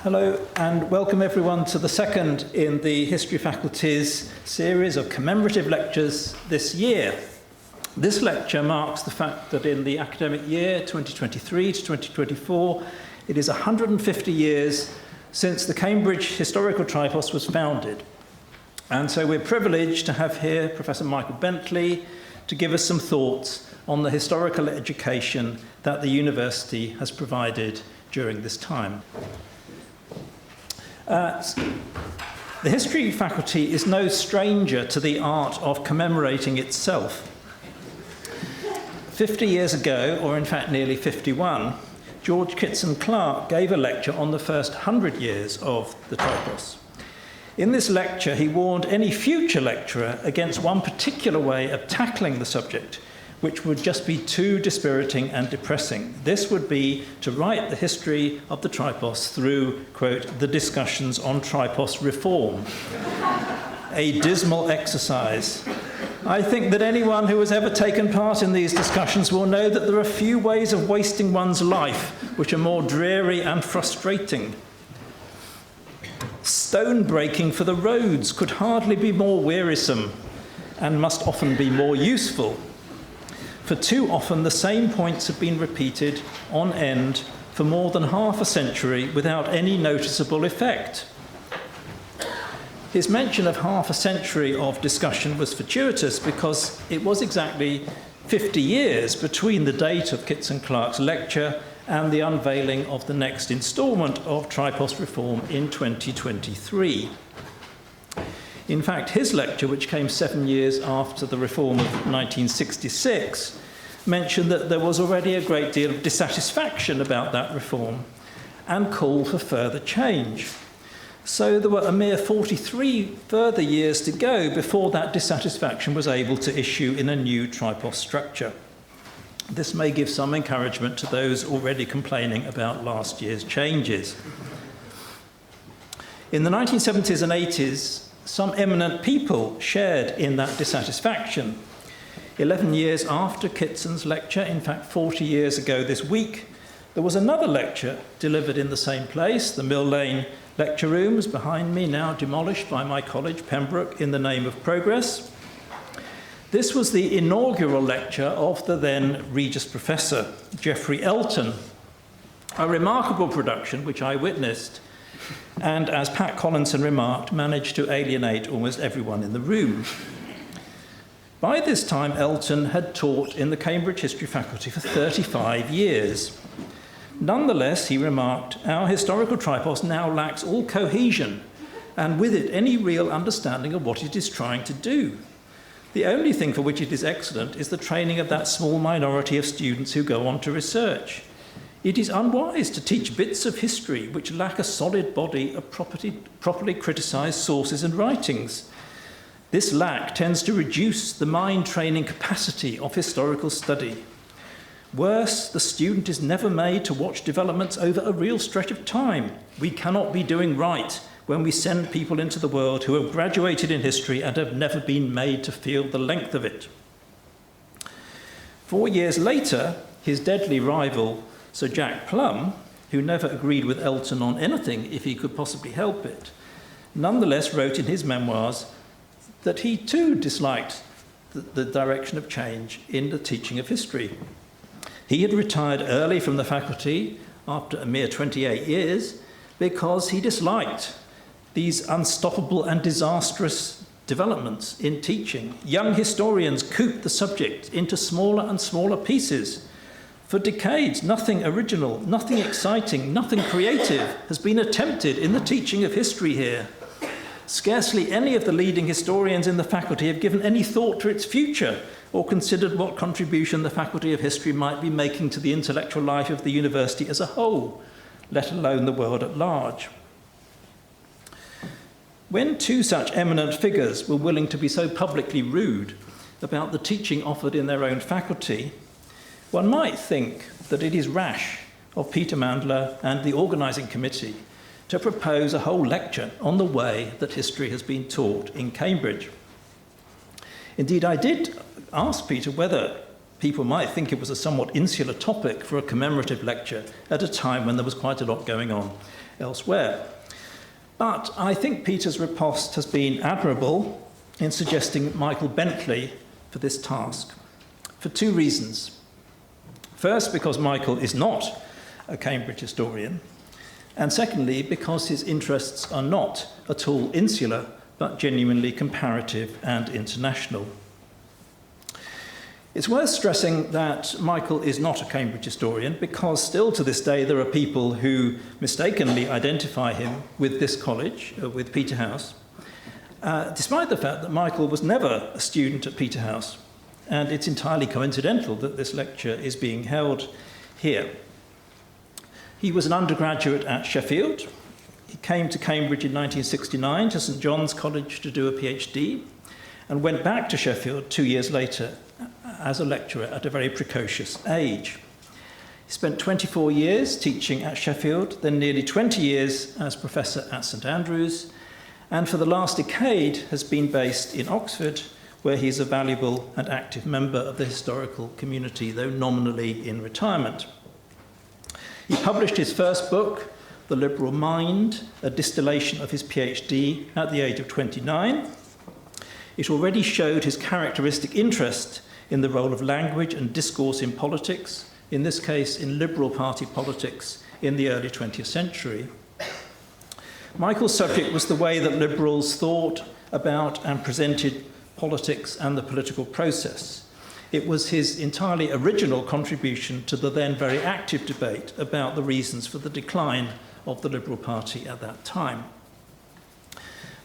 Hello and welcome everyone to the second in the History Faculty's series of commemorative lectures this year. This lecture marks the fact that in the academic year 2023 to 2024, it is 150 years since the Cambridge Historical Tripos was founded. And so we're privileged to have here Professor Michael Bentley to give us some thoughts on the historical education that the university has provided during this time. The history faculty is no stranger to the art of commemorating itself. 50 years ago, or in fact nearly 51, George Kitson Clark gave a lecture on the first 100 years of the Tripos. In this lecture, he warned any future lecturer against one particular way of tackling the subject, which would just be too dispiriting and depressing. This would be to write the history of the Tripos through, quote, the discussions on Tripos reform. A dismal exercise. I think that anyone who has ever taken part in these discussions will know that there are few ways of wasting one's life which are more dreary and frustrating. Stone breaking for the roads could hardly be more wearisome and must often be more useful. For too often the same points have been repeated on end for more than half a century without any noticeable effect. His mention of half a century of discussion was fortuitous because it was exactly 50 years between the date of Kitson Clark's lecture and the unveiling of the next instalment of Tripos reform in 2023. In fact, his lecture, which came 7 years after the reform of 1966, mentioned that there was already a great deal of dissatisfaction about that reform and call for further change. So there were a mere 43 further years to go before that dissatisfaction was able to issue in a new Tripos structure. This may give some encouragement to those already complaining about last year's changes. In the 1970s and 80s, some eminent people shared in that dissatisfaction. 11 years after Kitson's lecture, in fact 40 years ago this week, there was another lecture delivered in the same place. The Mill Lane lecture rooms behind me, now demolished by my college, Pembroke, in the name of progress. This was the inaugural lecture of the then Regius Professor, Geoffrey Elton, a remarkable production which I witnessed, and as Pat Collinson remarked, managed to alienate almost everyone in the room. By this time, Elton had taught in the Cambridge History Faculty for 35 years. Nonetheless, he remarked, our historical tripos now lacks all cohesion, and with it any real understanding of what it is trying to do. The only thing for which it is excellent is the training of that small minority of students who go on to research. It is unwise to teach bits of history which lack a solid body of properly criticised sources and writings. This lack tends to reduce the mind-training capacity of historical study. Worse, the student is never made to watch developments over a real stretch of time. We cannot be doing right when we send people into the world who have graduated in history and have never been made to feel the length of it. 4 years later, his deadly rival, Sir Jack Plum, who never agreed with Elton on anything if he could possibly help it, nonetheless wrote in his memoirs that he too disliked the direction of change in the teaching of history. He had retired early from the faculty after a mere 28 years because he disliked these unstoppable and disastrous developments in teaching. Young historians cooped the subject into smaller and smaller pieces. For decades, nothing original, nothing exciting, nothing creative has been attempted in the teaching of history here. Scarcely any of the leading historians in the faculty have given any thought to its future or considered what contribution the Faculty of History might be making to the intellectual life of the university as a whole, let alone the world at large. When two such eminent figures were willing to be so publicly rude about the teaching offered in their own faculty, one might think that it is rash of Peter Mandler and the organising committee to propose a whole lecture on the way that history has been taught in Cambridge. Indeed, I did ask Peter whether people might think it was a somewhat insular topic for a commemorative lecture at a time when there was quite a lot going on elsewhere. But I think Peter's riposte has been admirable in suggesting Michael Bentley for this task, for two reasons. First, because Michael is not a Cambridge historian, and secondly, because his interests are not at all insular, but genuinely comparative and international. It's worth stressing that Michael is not a Cambridge historian because still to this day there are people who mistakenly identify him with this college, with Peterhouse, despite the fact that Michael was never a student at Peterhouse, and it's entirely coincidental that this lecture is being held here. He was an undergraduate at Sheffield. He came to Cambridge in 1969 to St John's College to do a PhD and went back to Sheffield 2 years later as a lecturer at a very precocious age. He spent 24 years teaching at Sheffield, then nearly 20 years as professor at St Andrews, and for the last decade has been based in Oxford, where he is a valuable and active member of the historical community, though nominally in retirement. He published his first book, The Liberal Mind, a distillation of his PhD, at the age of 29. It already showed his characteristic interest in the role of language and discourse in politics, in this case in Liberal Party politics in the early 20th century. Michael's subject was the way that liberals thought about and presented politics and the political process. It was his entirely original contribution to the then very active debate about the reasons for the decline of the Liberal Party at that time.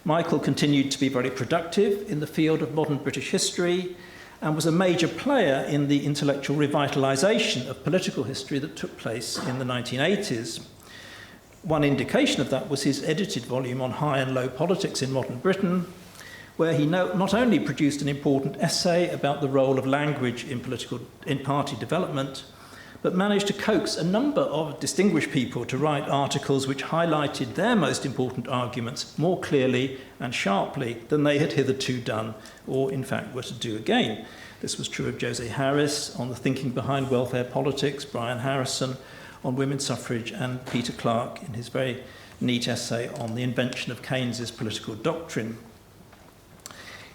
Michael continued to be very productive in the field of modern British history and was a major player in the intellectual revitalisation of political history that took place in the 1980s. One indication of that was his edited volume on high and low politics in modern Britain, where he not only produced an important essay about the role of language in party development, but managed to coax a number of distinguished people to write articles which highlighted their most important arguments more clearly and sharply than they had hitherto done, or in fact were to do again. This was true of Jose Harris on the thinking behind welfare politics, Brian Harrison on women's suffrage, and Peter Clarke in his very neat essay on the invention of Keynes's political doctrine.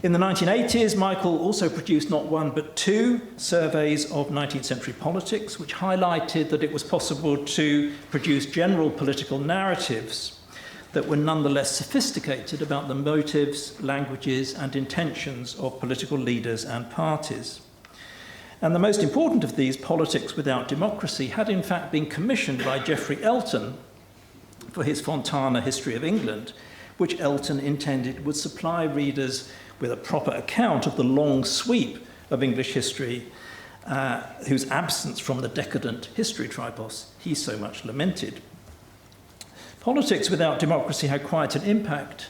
In the 1980s, Michael also produced not one but two surveys of 19th century politics, which highlighted that it was possible to produce general political narratives that were nonetheless sophisticated about the motives, languages, and intentions of political leaders and parties. And the most important of these, Politics Without Democracy, had in fact been commissioned by Geoffrey Elton for his Fontana History of England, which Elton intended would supply readers with a proper account of the long sweep of English history, whose absence from the decadent history tripos he so much lamented. Politics Without Democracy had quite an impact.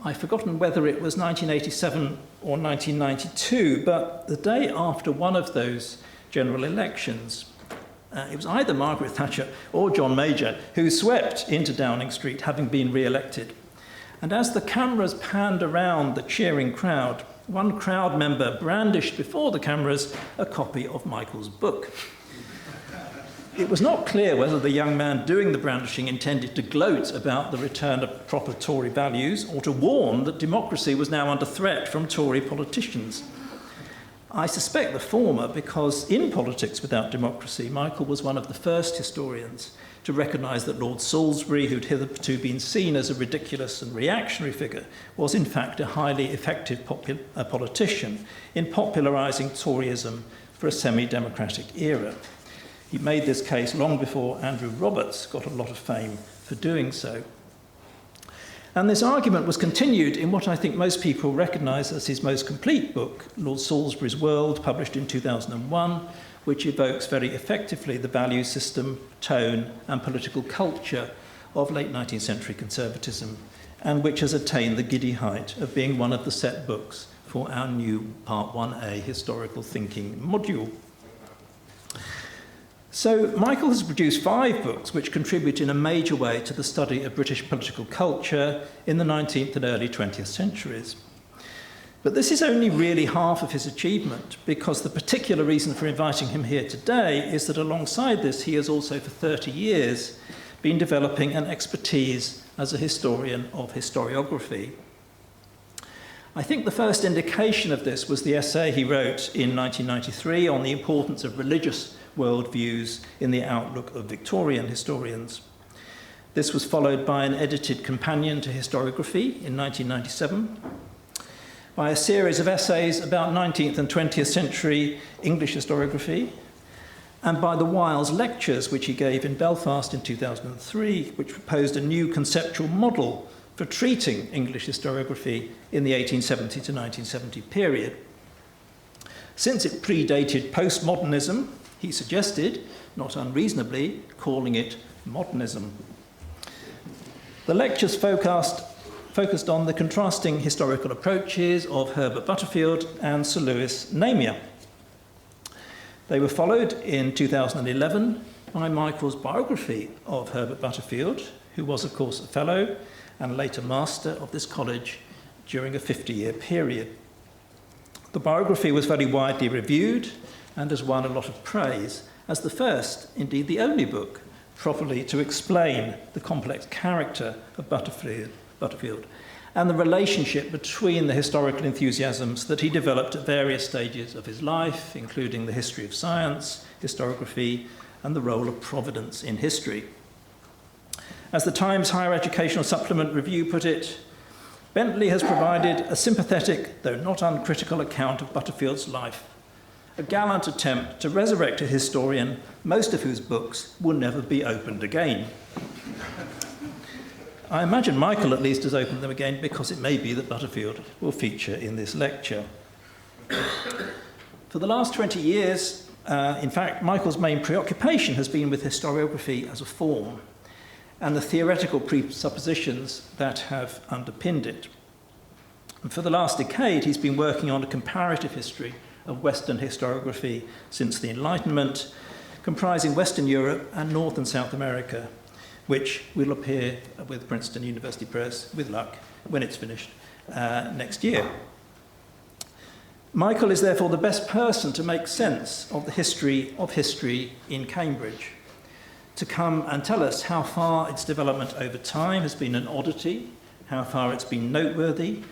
I've forgotten whether it was 1987 or 1992, but the day after one of those general elections, it was either Margaret Thatcher or John Major who swept into Downing Street, having been re-elected. And as the cameras panned around the cheering crowd, one crowd member brandished before the cameras a copy of Michael's book. It was not clear whether the young man doing the brandishing intended to gloat about the return of proper Tory values or to warn that democracy was now under threat from Tory politicians. I suspect the former because in Politics Without Democracy, Michael was one of the first historians to recognise that Lord Salisbury, who'd hitherto been seen as a ridiculous and reactionary figure, was in fact a highly effective politician in popularising Toryism for a semi-democratic era. He made this case long before Andrew Roberts got a lot of fame for doing so. And this argument was continued in what I think most people recognise as his most complete book, Lord Salisbury's World, published in 2001, which evokes very effectively the value system, tone, and political culture of late 19th century conservatism, and which has attained the giddy height of being one of the set books for our new Part 1A historical thinking module. So Michael has produced 5 books which contribute in a major way to the study of British political culture in the 19th and early 20th centuries. But this is only really half of his achievement, because the particular reason for inviting him here today is that alongside this, he has also for 30 years been developing an expertise as a historian of historiography. I think the first indication of this was the essay he wrote in 1993 on the importance of religious worldviews in the outlook of Victorian historians. This was followed by an edited companion to historiography in 1997, by a series of essays about 19th and 20th century English historiography, and by the Wiles Lectures, which he gave in Belfast in 2003, which proposed a new conceptual model for treating English historiography in the 1870 to 1970 period. Since it predated postmodernism, he suggested, not unreasonably, calling it modernism. The lectures focused on the contrasting historical approaches of Herbert Butterfield and Sir Lewis Namier. They were followed in 2011 by Michael's biography of Herbert Butterfield, who was, of course, a fellow and later master of this college during a 50-year period. The biography was very widely reviewed and has won a lot of praise as the first, indeed the only book, properly to explain the complex character of Butterfield and the relationship between the historical enthusiasms that he developed at various stages of his life, including the history of science, historiography, and the role of providence in history. As the Times Higher Educational Supplement Review put it, Bentley has provided a sympathetic, though not uncritical, account of Butterfield's life, a gallant attempt to resurrect a historian, most of whose books will never be opened again. I imagine Michael at least has opened them again, because it may be that Butterfield will feature in this lecture. For the last 20 years, in fact, Michael's main preoccupation has been with historiography as a form and the theoretical presuppositions that have underpinned it. And for the last decade, he's been working on a comparative history of Western historiography since the Enlightenment, comprising Western Europe and North and South America, which will appear with Princeton University Press, with luck, when it's finished next year. Michael is therefore the best person to make sense of the history of history in Cambridge, to come and tell us how far its development over time has been an oddity, how far it's been noteworthy,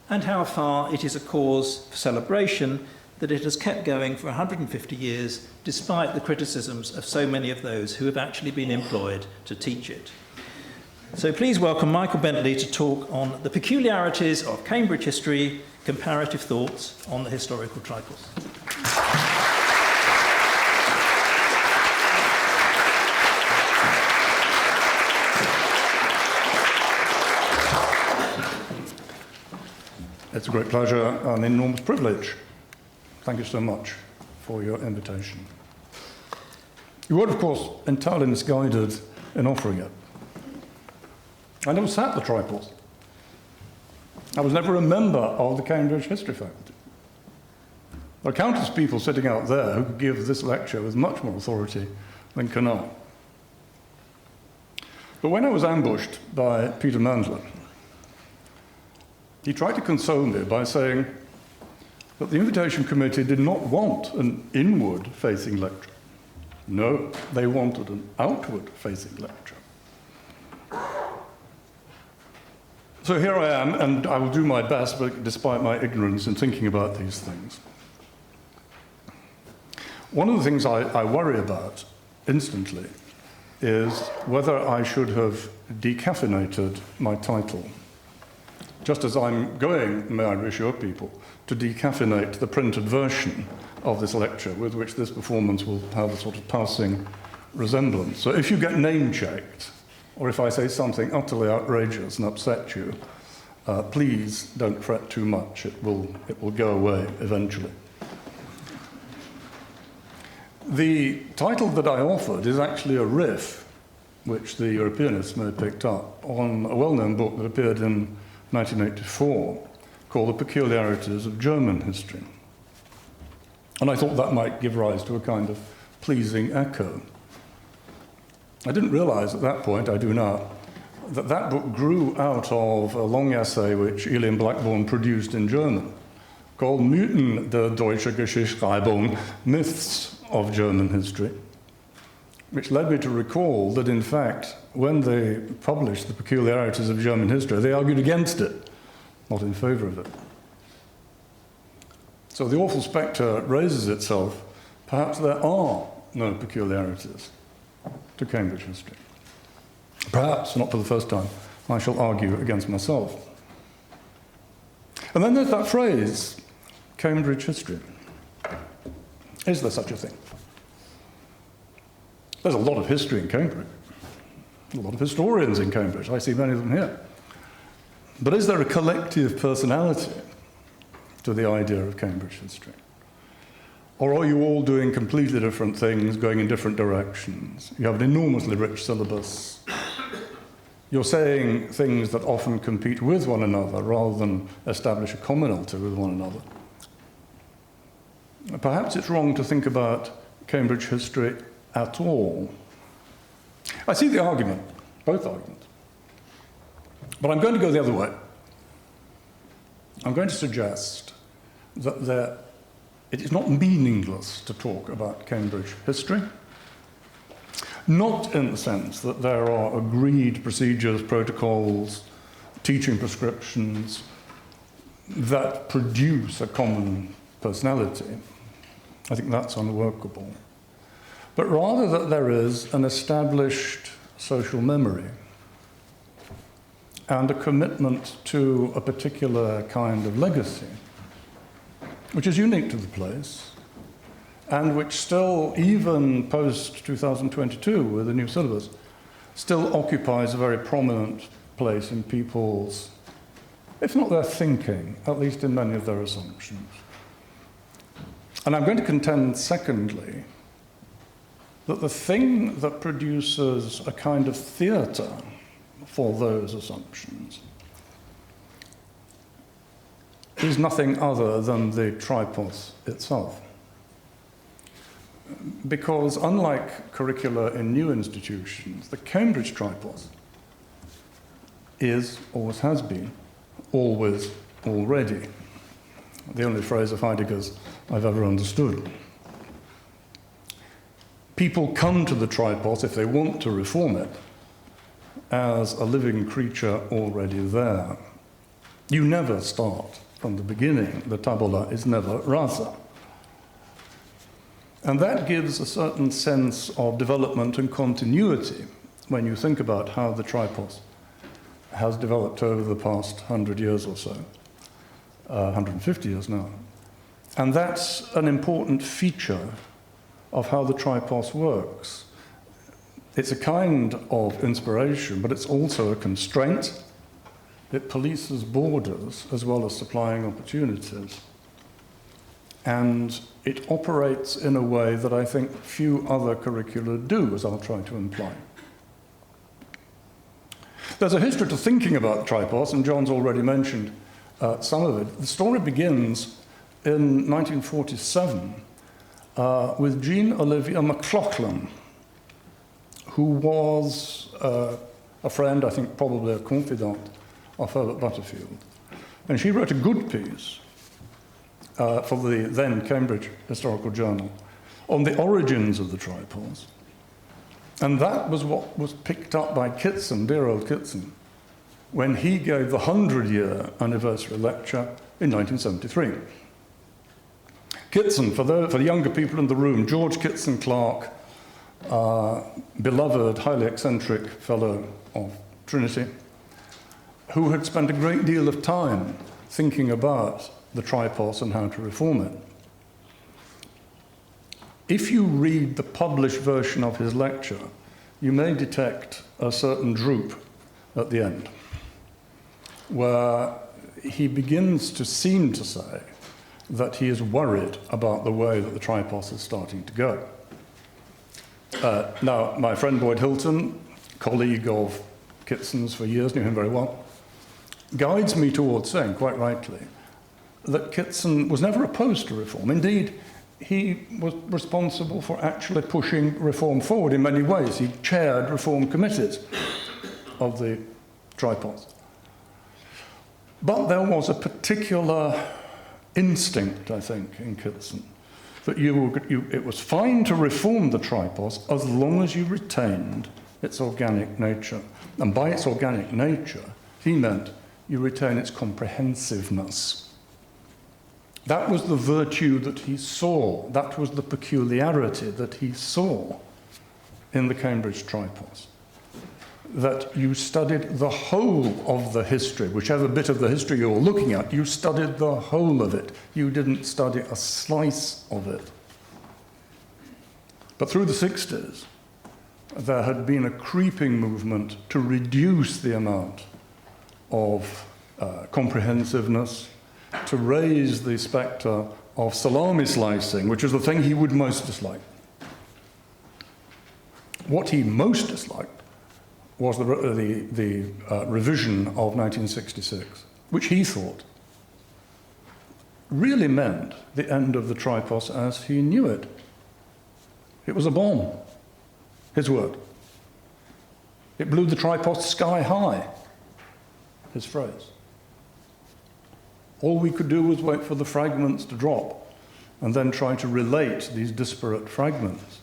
and how far it is a cause for celebration that it has kept going for 150 years, despite the criticisms of so many of those who have actually been employed to teach it. So please welcome Michael Bentley to talk on the peculiarities of Cambridge history, comparative thoughts on the historical tripos. It's a great pleasure and an enormous privilege. Thank you so much for your invitation. You were, of course, entirely misguided in offering it. I never sat the tripos. I was never a member of the Cambridge History Faculty. There are countless people sitting out there who could give this lecture with much more authority than can I. But when I was ambushed by Peter Mandler, he tried to console me by saying that the invitation committee did not want an inward-facing lecture. No, they wanted an outward-facing lecture. So here I am, and I will do my best, but despite my ignorance in thinking about these things. One of the things I worry about instantly is whether I should have decaffeinated my title. Just as I'm going, may I reassure people, to decaffeinate the printed version of this lecture, with which this performance will have a sort of passing resemblance. So if you get name-checked, or if I say something utterly outrageous and upset you, please don't fret too much. It will go away eventually. The title that I offered is actually a riff, which the Europeanists may have picked up, on a well-known book that appeared in 1984 called The Peculiarities of German History. And I thought that might give rise to a kind of pleasing echo. I didn't realize at that point, I do now, that that book grew out of a long essay which Elian Blackburn produced in German called Mythen der deutschen Geschichtsschreibung, Myths of German History, which led me to recall that, in fact, when they published the peculiarities of German history, they argued against it, not in favour of it. So the awful spectre raises itself. Perhaps there are no peculiarities to Cambridge history. Perhaps, not for the first time, I shall argue against myself. And then there's that phrase, Cambridge history. Is there such a thing? There's a lot of history in Cambridge, a lot of historians in Cambridge. I see many of them here. But is there a collective personality to the idea of Cambridge history? Or are you all doing completely different things, going in different directions? You have an enormously rich syllabus. You're saying things that often compete with one another rather than establish a commonality with one another. Perhaps it's wrong to think about Cambridge history at all. I see the argument, both arguments. But I'm going to go the other way. I'm going to suggest that it is not meaningless to talk about Cambridge history, not in the sense that there are agreed procedures, protocols, teaching prescriptions that produce a common personality. I think that's unworkable. But rather that there is an established social memory and a commitment to a particular kind of legacy, which is unique to the place, and which still, even post-2022 with the new syllabus, still occupies a very prominent place in people's, if not their thinking, at least in many of their assumptions. And I'm going to contend, secondly, that the thing that produces a kind of theatre for those assumptions is nothing other than the tripos itself. Because unlike Curricular in new institutions, the Cambridge tripos is, always has been, always already. The only phrase of Heidegger's I've ever understood. People come to the tripos, if they want to reform it, as a living creature already there. You never start from the beginning. The tabula is never rasa. And that gives a certain sense of development and continuity when you think about how the tripos has developed over the past 100 years or so, 150 years now. And that's an important feature of how the tripos works. It's a kind of inspiration, but it's also a constraint. It polices borders as well as supplying opportunities. And it operates in a way that I think few other curricula do, as I'll try to imply. There's a history to thinking about tripos, and John's already mentioned some of it. The story begins in 1947 with Jean Olivia McLaughlin, who was a friend, I think probably a confidant, of Herbert Butterfield. And she wrote a good piece for the then Cambridge Historical Journal on the origins of the tripos. And that was what was picked up by Kitson, dear old Kitson, when he gave the 100-year anniversary lecture in 1973. Kitson, for the younger people in the room, George Kitson Clark, beloved, highly eccentric fellow of Trinity, who had spent a great deal of time thinking about the tripos and how to reform it. If you read the published version of his lecture, you may detect a certain droop at the end, where he begins to seem to say that he is worried about the way that the tripos is starting to go. Now, my friend Boyd Hilton, colleague of Kitson's for years, knew him very well, guides me towards saying, quite rightly, that Kitson was never opposed to reform. Indeed, he was responsible for actually pushing reform forward in many ways. He chaired reform committees of the tripos. But there was a particular instinct, I think, in Kitson, that it was fine to reform the tripos as long as you retained its organic nature. And by its organic nature, he meant you retain its comprehensiveness. That was the virtue that he saw. That was the peculiarity that he saw in the Cambridge tripos. That you studied the whole of the history, whichever bit of the history you're looking at, you studied the whole of it. You didn't study a slice of it. But through the 60s, there had been a creeping movement to reduce the amount of comprehensiveness, to raise the spectre of salami slicing, which is the thing he would most dislike. What he most disliked was the revision of 1966, which he thought really meant the end of the tripos as he knew it. It was a bomb, his word. It blew the tripos sky high, his phrase. All we could do was wait for the fragments to drop and then try to relate these disparate fragments.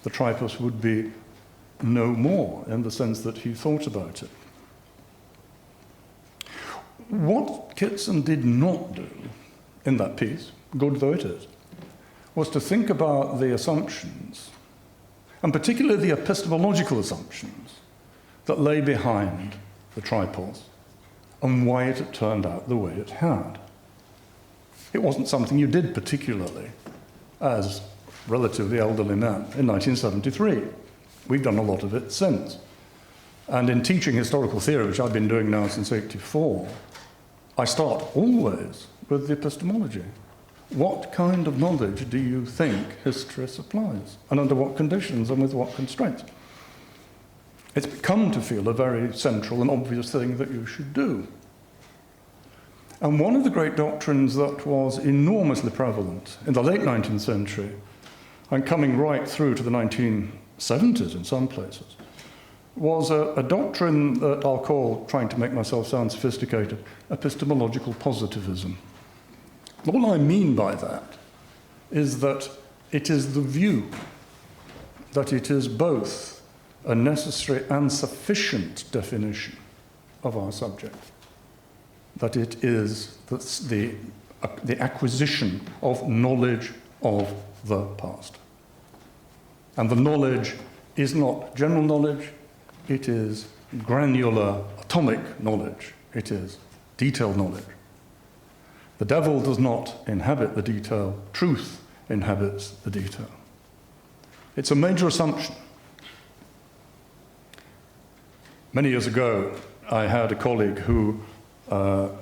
The tripos would be no more in the sense that he thought about it. What Kitson did not do in that piece, good though it is, was to think about the assumptions, and particularly the epistemological assumptions, that lay behind the tripos and why it had turned out the way it had. It wasn't something you did particularly as relatively elderly men in 1973. We've done a lot of it since. And in teaching historical theory, which I've been doing now since '84, I start always with the epistemology. What kind of knowledge do you think history supplies? And under what conditions and with what constraints? It's become to feel a very central and obvious thing that you should do. And one of the great doctrines that was enormously prevalent in the late 19th century and coming right through to the 1970s in some places was a doctrine that I'll call, trying to make myself sound sophisticated, epistemological positivism. All I mean by that is that it is the view that it is both a necessary and sufficient definition of our subject, that it is the acquisition of knowledge of the past. And the knowledge is not general knowledge, it is granular atomic knowledge, it is detailed knowledge. The devil does not inhabit the detail, truth inhabits the detail. It's a major assumption. Many years ago, I had a colleague who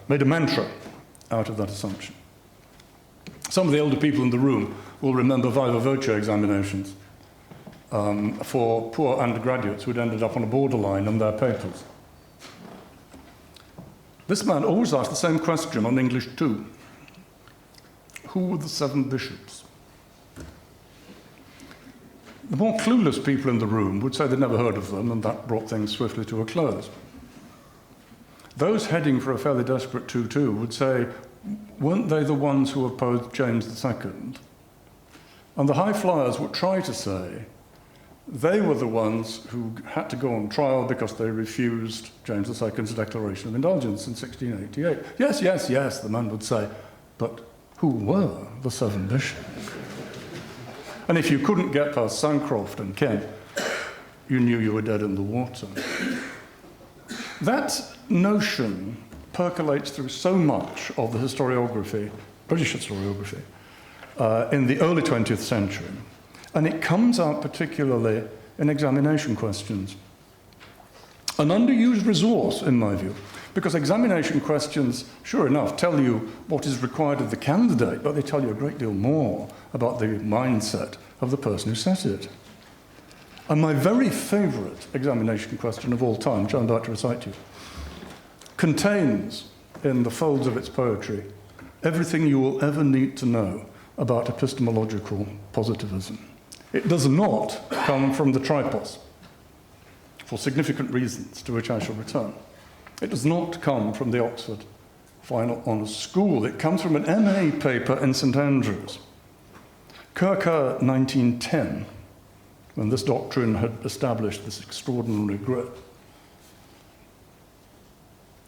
made a mantra out of that assumption. Some of the older people in the room will remember viva voce examinations for poor undergraduates who'd ended up on a borderline on their papers. This man always asked the same question on English 2. Who were the 7 bishops? The more clueless people in the room would say they'd never heard of them, and that brought things swiftly to a close. Those heading for a fairly desperate 2-2 would say, weren't they the ones who opposed James II? And the high flyers would try to say, they were the ones who had to go on trial because they refused James II's Declaration of Indulgence in 1688. Yes, yes, yes, the man would say, but who were the 7 bishops? And if you couldn't get past Sancroft and Kent, you knew you were dead in the water. That notion percolates through so much of the historiography, British historiography, in the early 20th century. And it comes out particularly in examination questions. An underused resource, in my view, because examination questions, sure enough, tell you what is required of the candidate, but they tell you a great deal more about the mindset of the person who set it. And my very favourite examination question of all time, which I'm about to recite to you, contains in the folds of its poetry everything you will ever need to know about epistemological positivism. It does not come from the tripos, for significant reasons to which I shall return. It does not come from the Oxford final honours school. It comes from an MA paper in St Andrews. Curricular 1910, when this doctrine had established this extraordinary growth.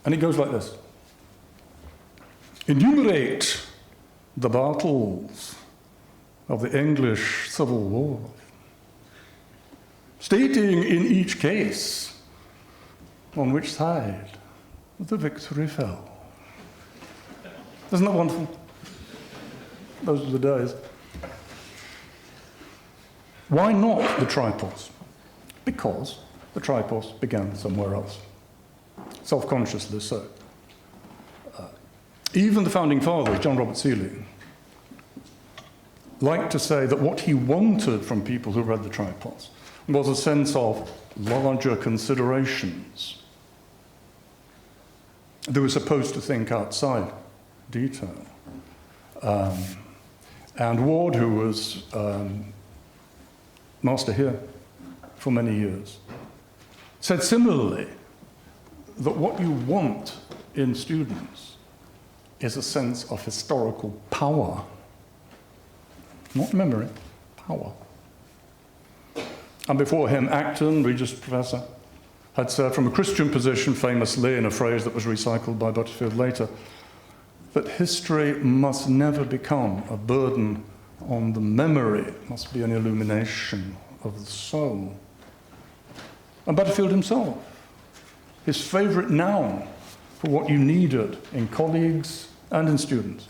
And it goes like this. Enumerate the battles of the English Civil War, stating in each case on which side the victory fell. Isn't that wonderful? Those are the days. Why not the Tripos? Because the Tripos began somewhere else, self-consciously so. Even the founding fathers, John Robert Seeley, liked to say that what he wanted from people who read the Tripos was a sense of larger considerations. They were supposed to think outside detail. And Ward, who was master here for many years, said similarly that what you want in students is a sense of historical power. Not memory, power. And before him, Acton, Regis Professor, had said from a Christian position, famously in a phrase that was recycled by Butterfield later, that history must never become a burden on the memory. It must be an illumination of the soul. And Butterfield himself, his favourite noun for what you needed in colleagues and in students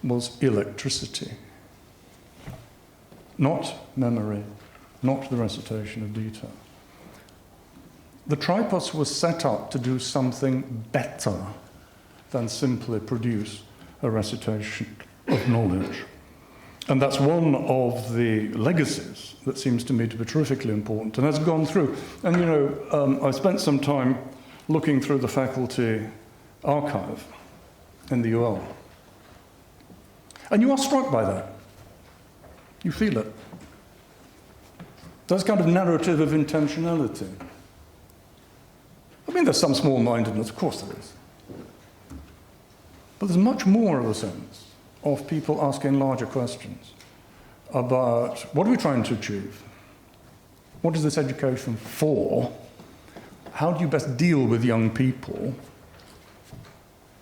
was electricity. Not memory, not the recitation of detail. The Tripos was set up to do something better than simply produce a recitation of knowledge. And that's one of the legacies that seems to me to be terrifically important and has gone through. And you know, I spent some time looking through the faculty archive in the UL. And you are struck by that. You feel it. There's kind of narrative of intentionality. I mean, there's some small-mindedness, of course there is. But there's much more of a sense of people asking larger questions about what are we trying to achieve? What is this education for? How do you best deal with young people?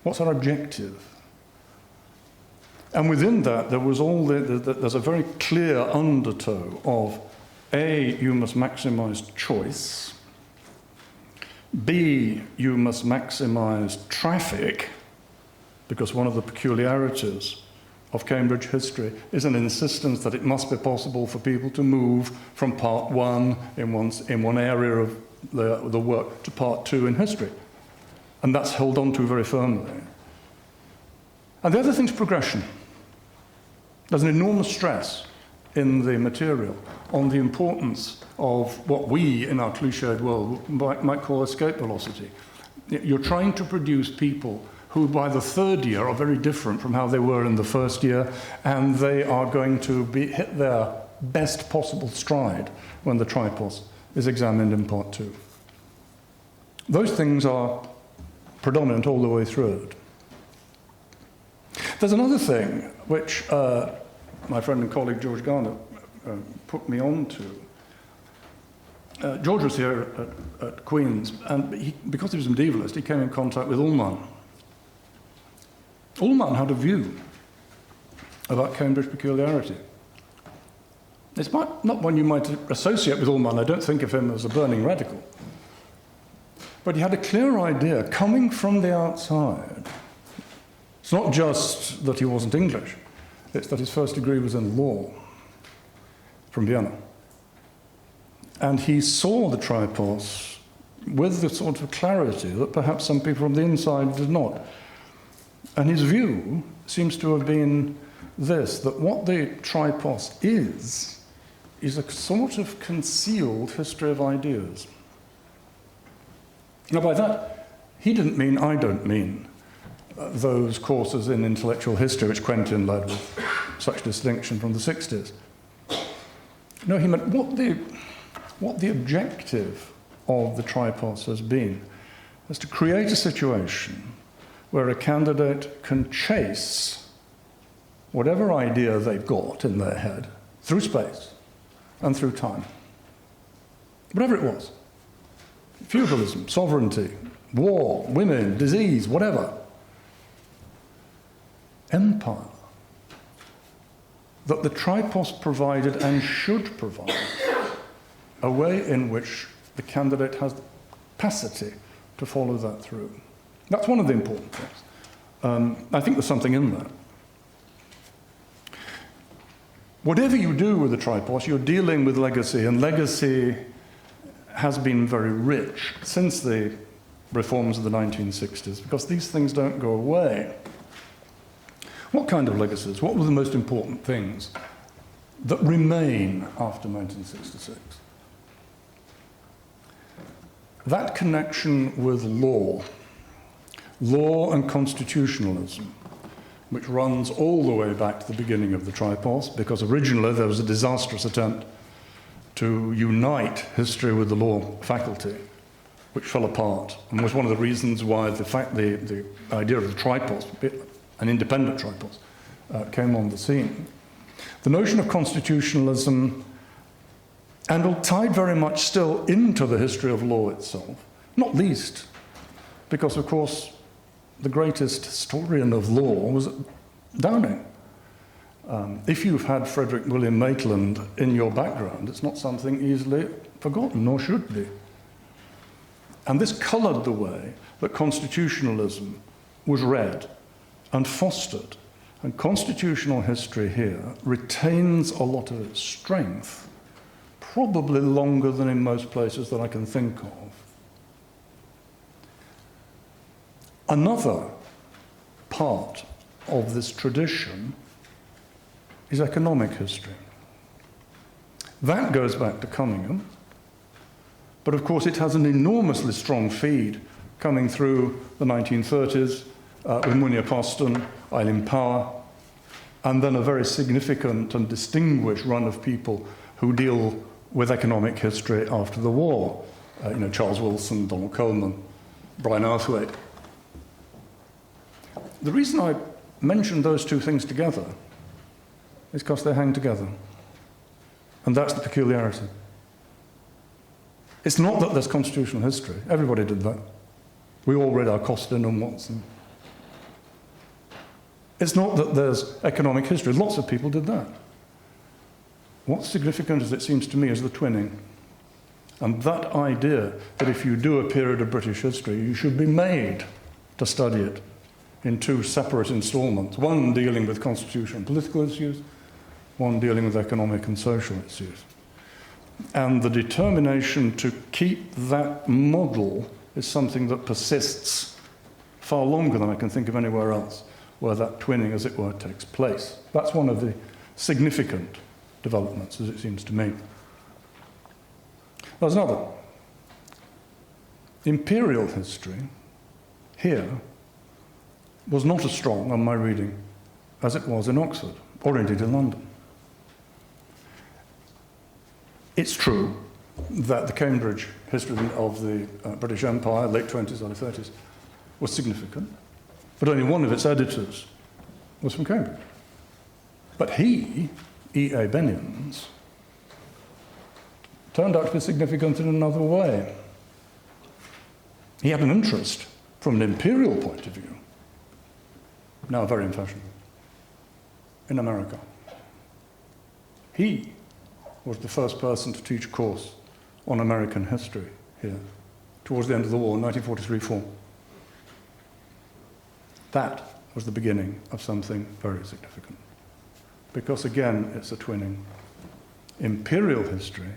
What's our objective? And within that, there was there's a very clear undertow of A, you must maximize choice. B, you must maximize traffic, because one of the peculiarities of Cambridge history is an insistence that it must be possible for people to move from part one in one area of the work to part two in history. And that's held on to very firmly. And the other thing's progression. There's an enormous stress in the material on the importance of what we, in our cliched world, might call escape velocity. You're trying to produce people who by the third year are very different from how they were in the first year, and they are going to hit their best possible stride when the Tripos is examined in part two. Those things are predominant all the way through it. There's another thing which my friend and colleague George Garner put me on to. George was here at Queen's, and because he was a medievalist, he came in contact with Ullmann. Ullmann had a view about Cambridge peculiarity. It's not one you might associate with Ullmann. I don't think of him as a burning radical. But he had a clear idea coming from the outside. It's not just that he wasn't English, it's that his first degree was in law from Vienna. And he saw the Tripos with the sort of clarity that perhaps some people from the inside did not. And his view seems to have been this, that what the Tripos is a sort of concealed history of ideas. Now by that, he didn't mean, I don't mean, those courses in intellectual history which Quentin led with such distinction from the 60s. No, he meant what the objective of the Tripos has been is to create a situation where a candidate can chase whatever idea they've got in their head through space and through time. Whatever it was. Feudalism, sovereignty, war, women, disease, whatever. Empire. That the Tripos provided and should provide a way in which the candidate has the capacity to follow that through. That's one of the important things. I think there's something in that. Whatever you do with the Tripos, you're dealing with legacy, and legacy has been very rich since the reforms of the 1960s, because these things don't go away. What kind of legacies? What were the most important things that remain after 1966? That connection with law and constitutionalism, which runs all the way back to the beginning of the Tripos, because originally there was a disastrous attempt to unite history with the law faculty, which fell apart, and was one of the reasons why the idea of the Tripos, an independent Tripos, came on the scene. The notion of constitutionalism, and tied very much still into the history of law itself, not least because, of course, the greatest historian of law was Downing. If you've had Frederick William Maitland in your background, it's not something easily forgotten, nor should be. And this coloured the way that constitutionalism was read and fostered. And constitutional history here retains a lot of its strength, probably longer than in most places that I can think of. Another part of this tradition is economic history. That goes back to Cunningham, but of course it has an enormously strong feed coming through the 1930s with Munia Poston, Eileen Power, and then a very significant and distinguished run of people who deal with economic history after the war. Charles Wilson, Donald Coleman, Brian Arthwaite. The reason I mentioned those two things together is because they hang together. And that's the peculiarity. It's not that there's constitutional history. Everybody did that. We all read our Costin and Watson. It's not that there's economic history. Lots of people did that. What's significant, as it seems to me, is the twinning. And that idea that if you do a period of British history, you should be made to study it in two separate installments, one dealing with constitutional and political issues, one dealing with economic and social issues. And the determination to keep that model is something that persists far longer than I can think of anywhere else where that twinning, as it were, takes place. That's one of the significant developments, as it seems to me. There's another. Imperial history here was not as strong on my reading as it was in Oxford, or indeed in London. It's true that the Cambridge history of the British Empire, late 20s, early 30s, was significant, but only one of its editors was from Cambridge. But he, E.A. Benions, turned out to be significant in another way. He had an interest from an imperial point of view, now very in fashion, in America. He was the first person to teach a course on American history here, towards the end of the war, 1943-4. That was the beginning of something very significant. Because again, it's a twinning. Imperial history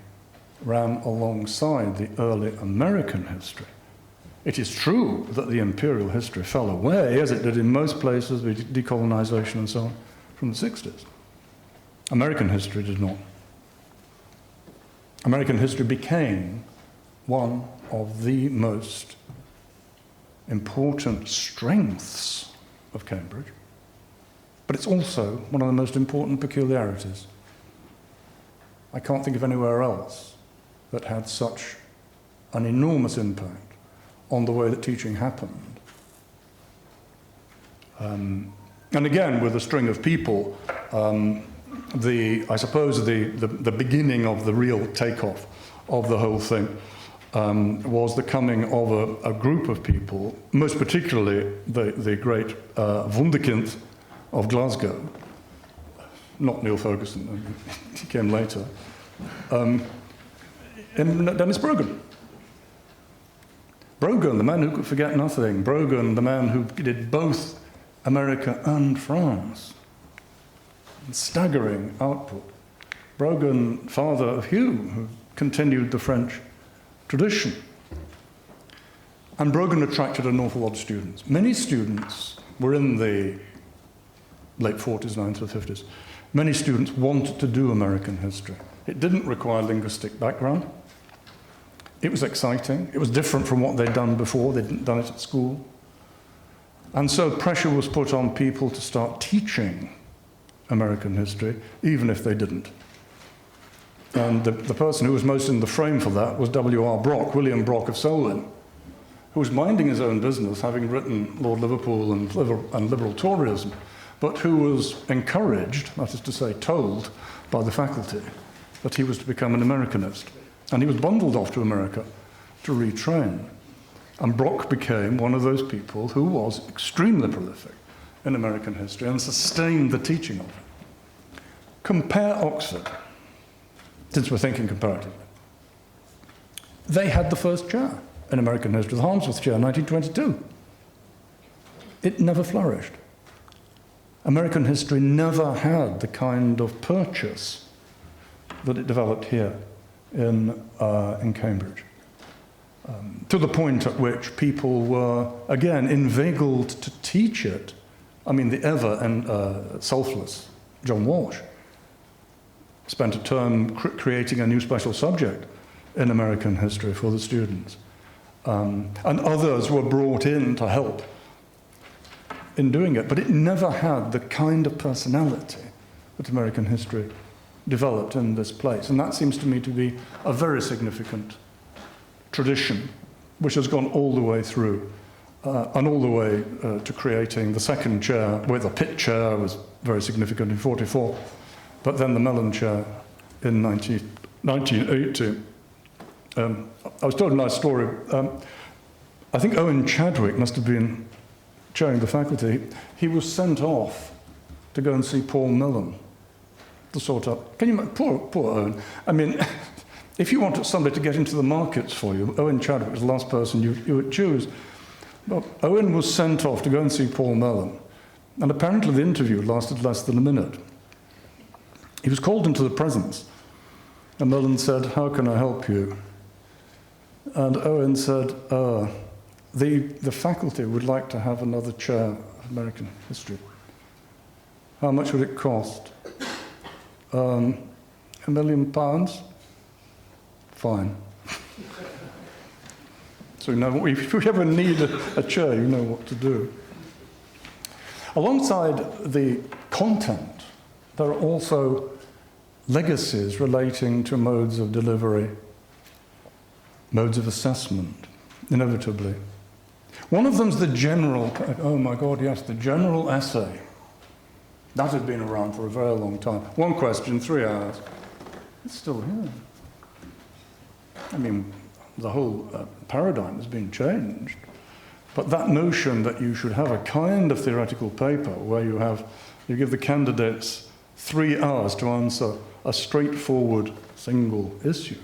ran alongside the early American history. It is true that the imperial history fell away, as it did in most places with decolonization and so on, from the 60s. American history did not. American history became one of the most important strengths of Cambridge, but it's also one of the most important peculiarities. I can't think of anywhere else that had such an enormous impact on the way that teaching happened And again, with a string of people, I suppose the beginning of the real takeoff of the whole thing was the coming of a group of people, most particularly the great wunderkind of Glasgow, not Neil Ferguson, he came later, and Dennis Brogan. Brogan, the man who could forget nothing. Brogan, the man who did both America and France. Staggering output. Brogan, father of Hume, who continued the French tradition. And Brogan attracted an awful lot of students. Many students were in the late 40s, 90s, 50s. Many students wanted to do American history. It didn't require linguistic background. It was exciting. It was different from what they'd done before. They'd done it at school. And so pressure was put on people to start teaching American history, even if they didn't. And the person who was most in the frame for that was W.R. Brock, William Brock of Selwyn, who was minding his own business, having written Lord Liverpool and Liberal Toryism, but who was encouraged, that is to say, told by the faculty that he was to become an Americanist. And he was bundled off to America to retrain. And Brock became one of those people who was extremely prolific in American history and sustained the teaching of it. Compare Oxford, since we're thinking comparatively. They had the first chair in American history, the Harmsworth Chair in 1922. It never flourished. American history never had the kind of purchase that it developed here in Cambridge. To the point at which people were, again, inveigled to teach it. I mean, the selfless John Walsh spent a term creating a new special subject in American history for the students. And others were brought in to help in doing it, but it never had the kind of personality that American history developed in this place. And that seems to me to be a very significant tradition, which has gone all the way through, and all the way to creating the second chair, where the Pitt chair was very significant in 1944, but then the Mellon chair in 1980. I was told a nice story. I think Owen Chadwick must have been chairing the faculty. He was sent off to go and see Paul Mellon to sort out. Can you imagine? Poor Owen. I mean, if you wanted somebody to get into the markets for you, Owen Chadwick was the last person you would choose. Well, Owen was sent off to go and see Paul Mellon, and apparently the interview lasted less than a minute. He was called into the presence, and Mellon said, "How can I help you?" And Owen said, the faculty would like to have another chair of American history. How much would it cost? £1 million? Fine. So now, if you ever need a chair, you know what to do. Alongside the content, there are also legacies relating to modes of delivery, modes of assessment, inevitably. One of them's the general, oh my God, yes, the general essay. That had been around for a very long time. One question, 3 hours. It's still here. I mean, the whole paradigm has been changed. But that notion that you should have a kind of theoretical paper where you give the candidates 3 hours to answer a straightforward single issue.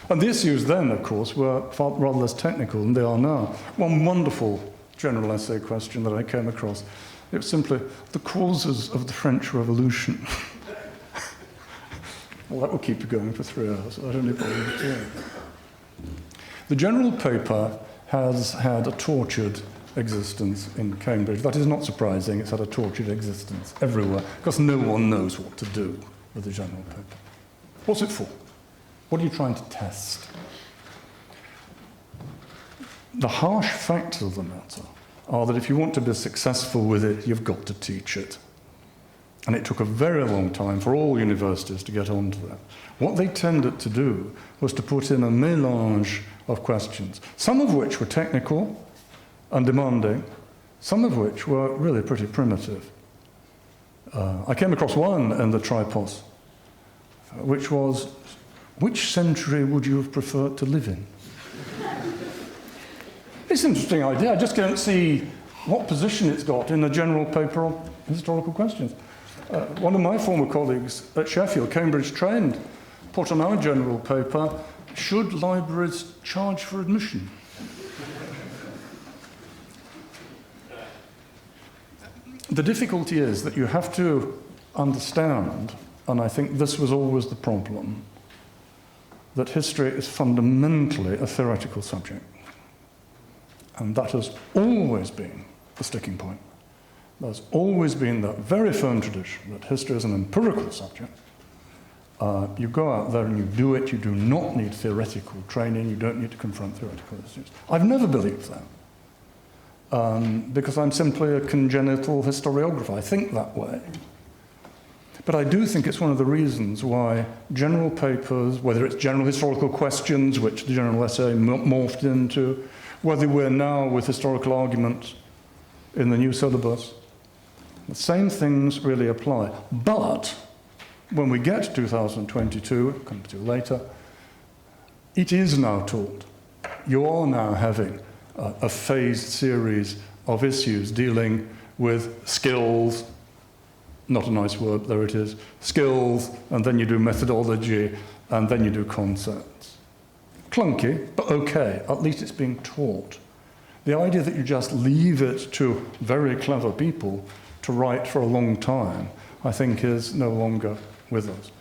And the issues then, of course, were rather less technical than they are now. One wonderful general essay question that I came across, it was simply the causes of the French Revolution. Well, that will keep you going for 3 hours. I don't know what you're doing. The general paper has had a tortured existence in Cambridge. That is not surprising. It's had a tortured existence everywhere, because no one knows what to do with the general paper. What's it for? What are you trying to test? The harsh facts of the matter are that if you want to be successful with it, you've got to teach it. And it took a very long time for all universities to get onto that. What they tended to do was to put in a mélange of questions, some of which were technical and demanding, some of which were really pretty primitive. I came across one in the Tripos, which was, which century would you have preferred to live in? It's an interesting idea. I just don't see what position it's got in a general paper on historical questions. One of my former colleagues at Sheffield, Cambridge trained, put on our general paper, should libraries charge for admission? The difficulty is that you have to understand, and I think this was always the problem, that history is fundamentally a theoretical subject. And that has always been the sticking point. There's always been that very firm tradition that history is an empirical subject. You go out there and you do it. You do not need theoretical training. You don't need to confront theoretical issues. I've never believed that because I'm simply a congenital historiographer. I think that way. But I do think it's one of the reasons why general papers, whether it's general historical questions, which the general essay morphed into, whether we're now with historical arguments in the new syllabus, the same things really apply. But when we get to 2022, I'll come to later, it is now taught. You are now having a phased series of issues dealing with skills, not a nice word, there it is, skills, and then you do methodology, and then you do concepts. Clunky, but okay, at least it's being taught. The idea that you just leave it to very clever people to write for a long time, I think is no longer with us.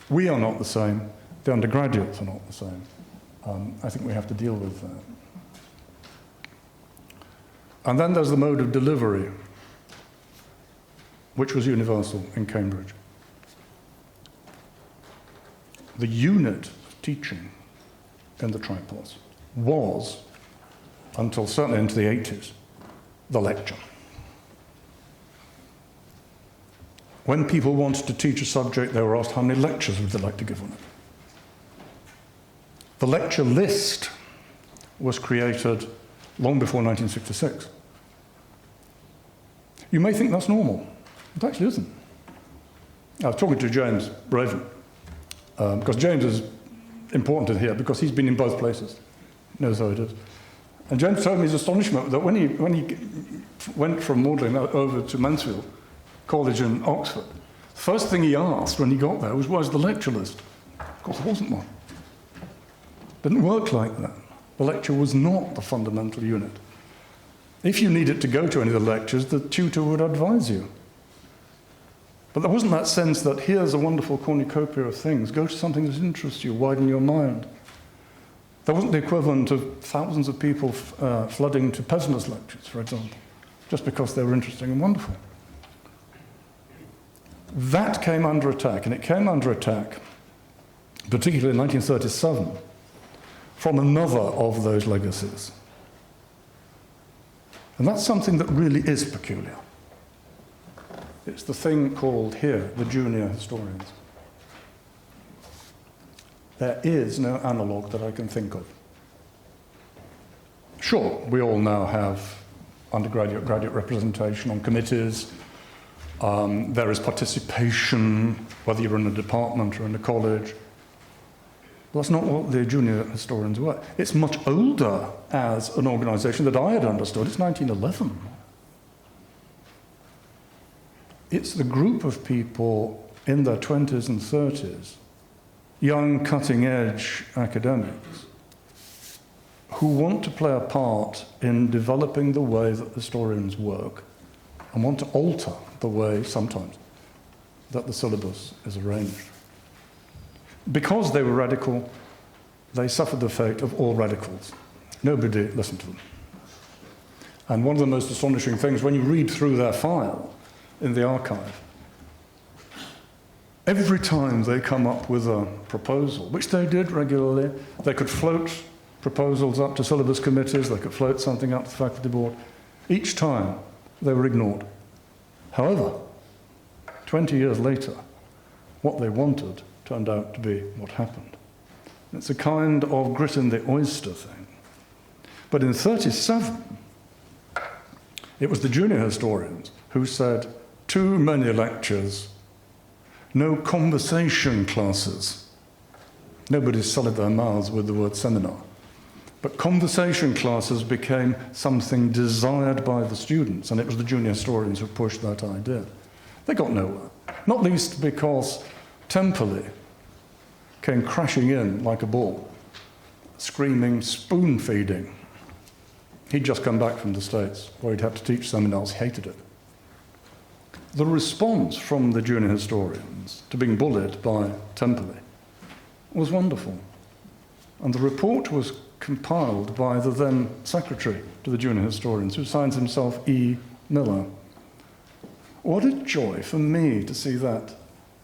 We are not the same. The undergraduates are not the same. I think we have to deal with that. And then there's the mode of delivery, which was universal in Cambridge. The unit of teaching in the Tripos was, until certainly into the 80s, the lecture. When people wanted to teach a subject, they were asked how many lectures would they like to give on it. The lecture list was created long before 1966. You may think that's normal. It actually isn't. I was talking to James Raven, because James is important in here because he's been in both places, knows how it is. And James told me his astonishment that when he went from Magdalen over to Mansfield College in Oxford, the first thing he asked when he got there was, where's the lecture list? Of course, there wasn't one. Didn't work like that. The lecture was not the fundamental unit. If you needed to go to any of the lectures, the tutor would advise you. But there wasn't that sense that here's a wonderful cornucopia of things. Go to something that interests you, widen your mind. There wasn't the equivalent of thousands of people flooding to Pesner's lectures, for example, just because they were interesting and wonderful. That came under attack, and it came under attack, particularly in 1937, from another of those legacies. And that's something that really is peculiar. It's the thing called here, the junior historians. There is no analogue that I can think of. Sure, we all now have undergraduate, graduate representation on committees. There is participation, whether you're in a department or in a college. Well, that's not what the junior historians were. It's much older as an organisation that I had understood. It's 1911. It's the group of people in their 20s and 30s, young, cutting-edge academics, who want to play a part in developing the way that historians work and want to alter the way, sometimes, that the syllabus is arranged. Because they were radical, they suffered the fate of all radicals. Nobody listened to them. And one of the most astonishing things, when you read through their file in the archive, every time they come up with a proposal, which they did regularly, they could float proposals up to syllabus committees, they could float something up to the faculty board. Each time, they were ignored. However, 20 years later, what they wanted turned out to be what happened. It's a kind of grit in the oyster thing. But in 1937, It was the junior historians who said, too many lectures, no conversation classes. Nobody sullied their mouths with the word seminar. But conversation classes became something desired by the students, and it was the junior historians who pushed that idea. They got nowhere, not least because Temperley came crashing in like a ball, screaming spoon feeding. He'd just come back from the States, where he'd had to teach seminars. He hated it. The response from the junior historians to being bullied by Temperley was wonderful. And the report was compiled by the then secretary to the junior historians, who signs himself E. Miller. What a joy for me to see that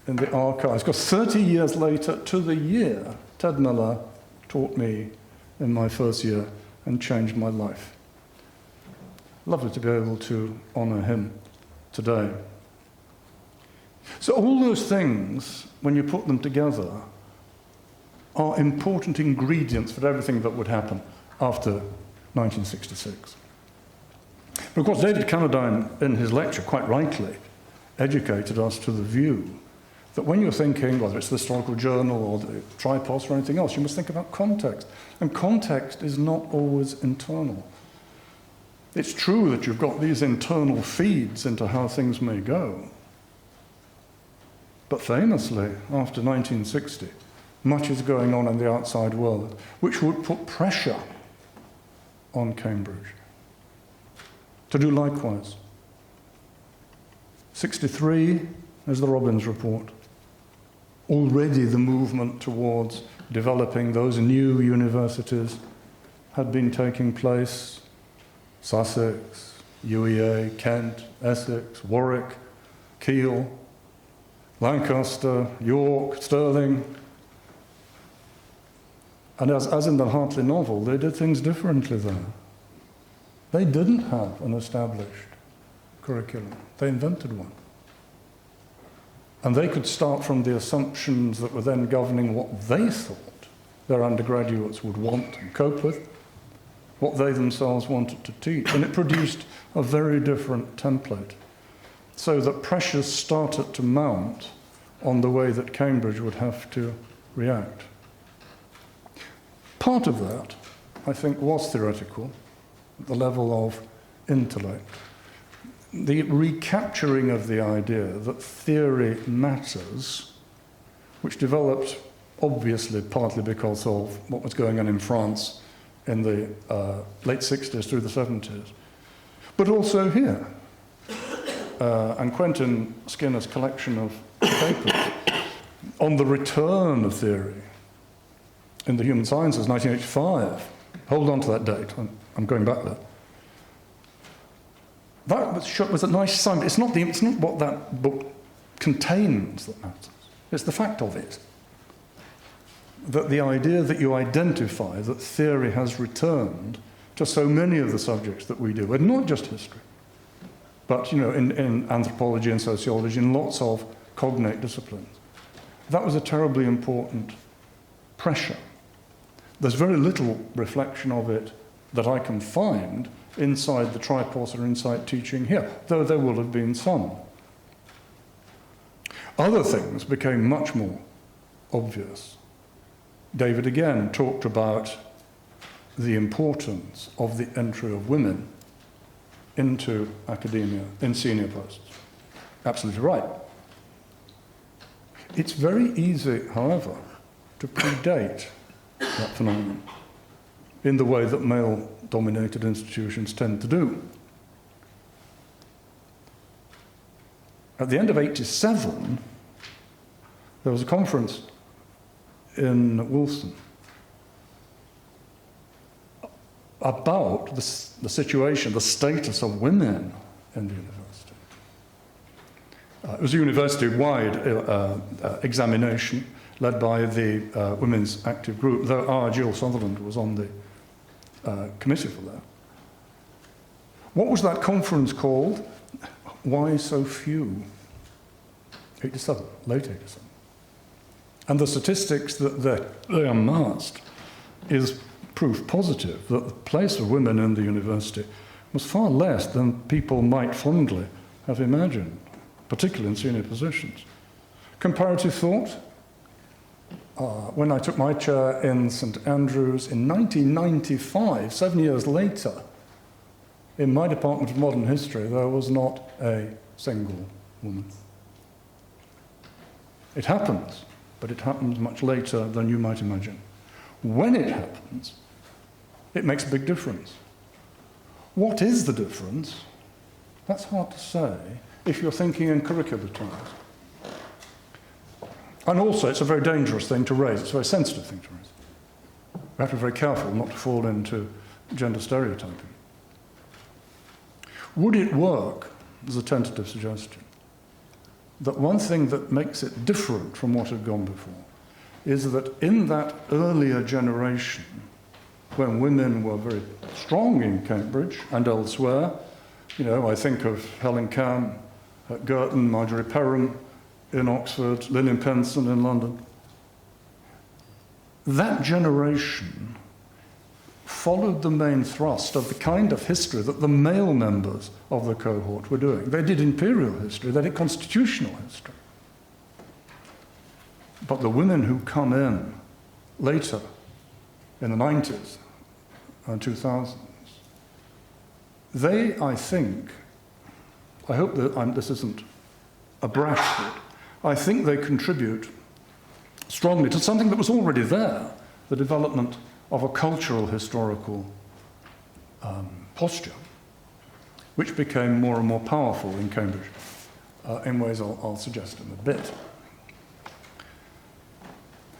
in the archives, because 30 years later, to the year, Ted Miller taught me in my first year and changed my life. Lovely to be able to honour him today. So all those things, when you put them together, are important ingredients for everything that would happen after 1966. But of course, David Cannadine, in his lecture, quite rightly, educated us to the view that when you're thinking, whether it's the Historical Journal or the Tripos or anything else, you must think about context. And context is not always internal. It's true that you've got these internal feeds into how things may go. But famously, after 1960, much is going on in the outside world, which would put pressure on Cambridge to do likewise. 63 is the Robbins Report. Already the movement towards developing those new universities had been taking place. Sussex, UEA, Kent, Essex, Warwick, Kiel, Lancaster, York, Stirling. And as in the Hartley novel, they did things differently there. They didn't have an established curriculum. They invented one. And they could start from the assumptions that were then governing what they thought their undergraduates would want and cope with, what they themselves wanted to teach. And it produced a very different template, so that pressures started to mount on the way that Cambridge would have to react. Part of that, I think, was theoretical, at the level of intellect. The recapturing of the idea that theory matters, which developed obviously partly because of what was going on in France in the late 60s through the 70s, but also here. And Quentin Skinner's collection of papers on the return of theory in the human sciences, 1985. Hold on to that date. I'm going back there. That was a nice sign. It's not what that book contains that matters. It's the fact of it. That the idea that you identify that theory has returned to so many of the subjects that we do, and not just history, but in anthropology and sociology, in lots of cognate disciplines. That was a terribly important pressure. There's very little reflection of it that I can find inside the Tripos or inside teaching here, though there will have been some. Other things became much more obvious. David again talked about the importance of the entry of women into academia in senior posts. Absolutely right. It's very easy, however, to predate that phenomenon in the way that male-dominated institutions tend to do. At the end of '87, there was a conference in Wolfson about the situation, the status of women in the university. It was a university-wide examination led by the Women's Active Group, though our Jill Sutherland was on the committee for that. What was that conference called? Why So Few? 87, late 87. And the statistics that they amassed is proof positive that the place of women in the university was far less than people might fondly have imagined, particularly in senior positions. Comparative thought. When I took my chair in St Andrews in 1995, 7 years later, in my Department of Modern History, there was not a single woman. It happens, but it happens much later than you might imagine. When it happens, it makes a big difference. What is the difference? That's hard to say if you're thinking in curricular terms. And also, it's a very dangerous thing to raise. It's a very sensitive thing to raise. We have to be very careful not to fall into gender stereotyping. Would it work, as a tentative suggestion, that one thing that makes it different from what had gone before is that in that earlier generation, when women were very strong in Cambridge and elsewhere, I think of Helen Cam at Girton, Marjorie Perham in Oxford, Lillian Penson in London. That generation followed the main thrust of the kind of history that the male members of the cohort were doing. They did imperial history, they did constitutional history. But the women who come in later, in the 90s and 2000s, they, I think, I hope that this isn't a brash word, I think they contribute strongly to something that was already there, the development of a cultural historical posture, which became more and more powerful in Cambridge, in ways I'll suggest in a bit.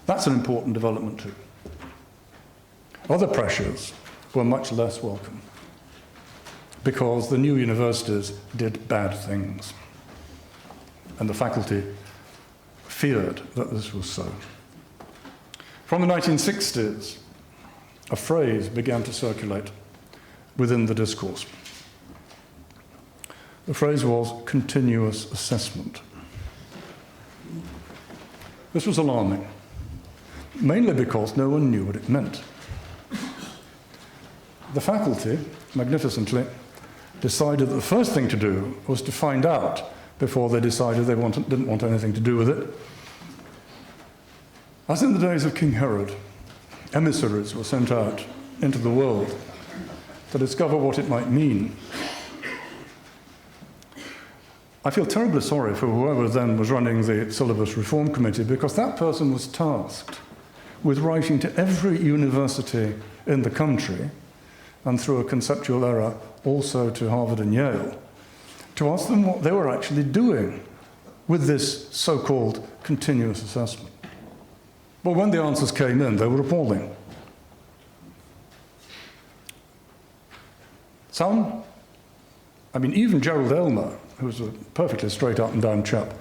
That's an important development too. Other pressures were much less welcome, because the new universities did bad things, and the faculty feared that this was so. From the 1960s, a phrase began to circulate within the discourse. The phrase was continuous assessment. This was alarming, mainly because no one knew what it meant. The faculty, magnificently, decided that the first thing to do was to find out before they decided they didn't want anything to do with it. As in the days of King Herod, emissaries were sent out into the world to discover what it might mean. I feel terribly sorry for whoever then was running the Syllabus Reform Committee, because that person was tasked with writing to every university in the country, and through a conceptual error also to Harvard and Yale, to ask them what they were actually doing with this so-called continuous assessment. But when the answers came in, they were appalling. Even Gerald Aylmer, who was a perfectly straight up and down chap,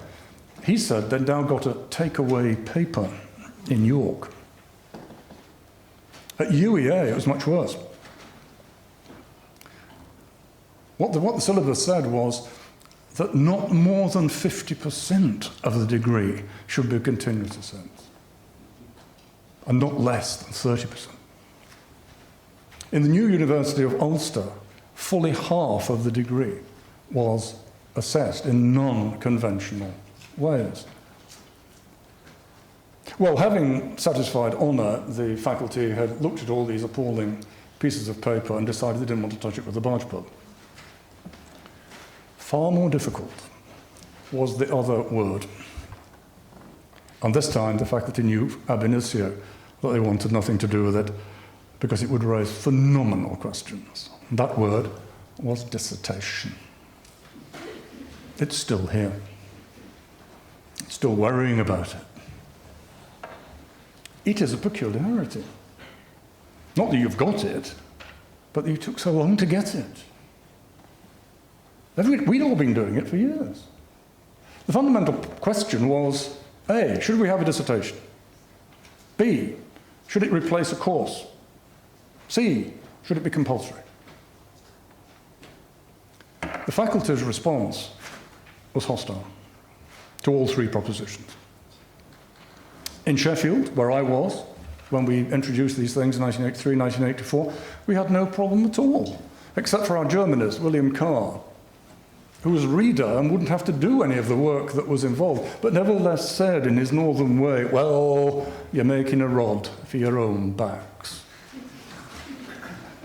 he said they'd now got a takeaway paper in York. At UEA, it was much worse. What the syllabus said was that not more than 50% of the degree should be continuous assessment, and not less than 30%. In the new University of Ulster, fully half of the degree was assessed in non-conventional ways. Well, having satisfied honour, the faculty had looked at all these appalling pieces of paper and decided they didn't want to touch it with a barge pole. Far more difficult was the other word. And this time the faculty knew ab initio that they wanted nothing to do with it, because it would raise phenomenal questions. That word was dissertation. It's still here. Still worrying about it. It is a peculiarity. Not that you've got it, but that you took so long to get it. We'd all been doing it for years. The fundamental question was, A, should we have a dissertation? B, should it replace a course? C, should it be compulsory? The faculty's response was hostile to all three propositions. In Sheffield, where I was, when we introduced these things in 1983, 1984, we had no problem at all except for our Germanist, William Carr, who was a reader and wouldn't have to do any of the work that was involved, but nevertheless said in his northern way, well, you're making a rod for your own backs.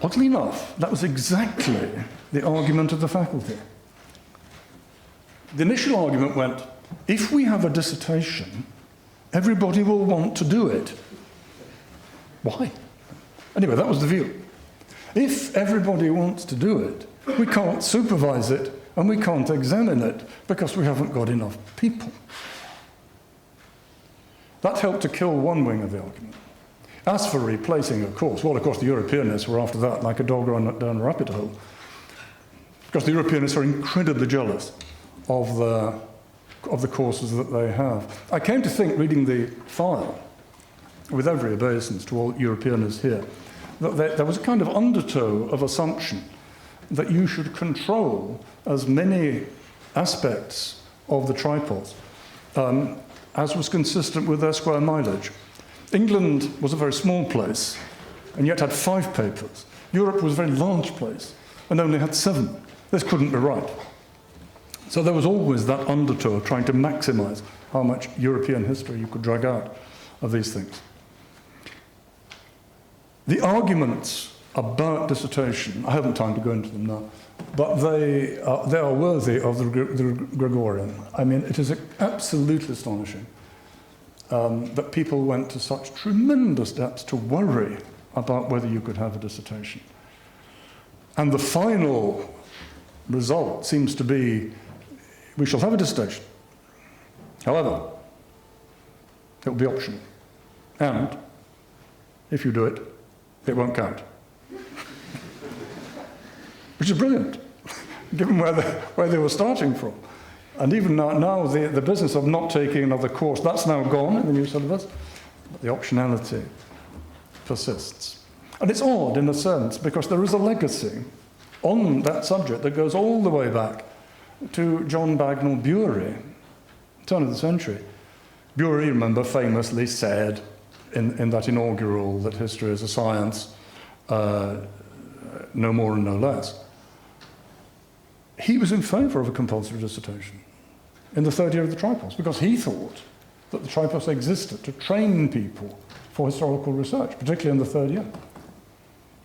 Oddly enough, that was exactly the argument of the faculty. The initial argument went, if we have a dissertation, everybody will want to do it. Why? Anyway, that was the view. If everybody wants to do it, we can't supervise it and we can't examine it because we haven't got enough people. That helped to kill one wing of the argument. As for replacing a course, well, of course, the Europeanists were after that like a dog down a rabbit hole, because the Europeanists are incredibly jealous of the courses that they have. I came to think, reading the file, with every obeisance to all Europeanists here, that there was a kind of undertow of assumption that you should control as many aspects of the tripos as was consistent with their square mileage. England was a very small place and yet had 5 papers. Europe was a very large place and only had 7. This couldn't be right. So there was always that undertow of trying to maximize how much European history you could drag out of these things. The arguments about dissertation, I haven't time to go into them now, but they are worthy of the Gregorian. I mean, it is absolutely astonishing that people went to such tremendous depths to worry about whether you could have a dissertation. And the final result seems to be, we shall have a dissertation. However, it will be optional. And if you do it, it won't count. Which is brilliant, given where they were starting from. And even now the business of not taking another course, that's now gone in the new syllabus, but the optionality persists. And it's odd, in a sense, because there is a legacy on that subject that goes all the way back to John Bagnall Bury, turn of the century. Bury, remember, famously said in that inaugural that history is a science, no more and no less. He was in favour of a compulsory dissertation in the third year of the Tripos because he thought that the Tripos existed to train people for historical research, particularly in the third year.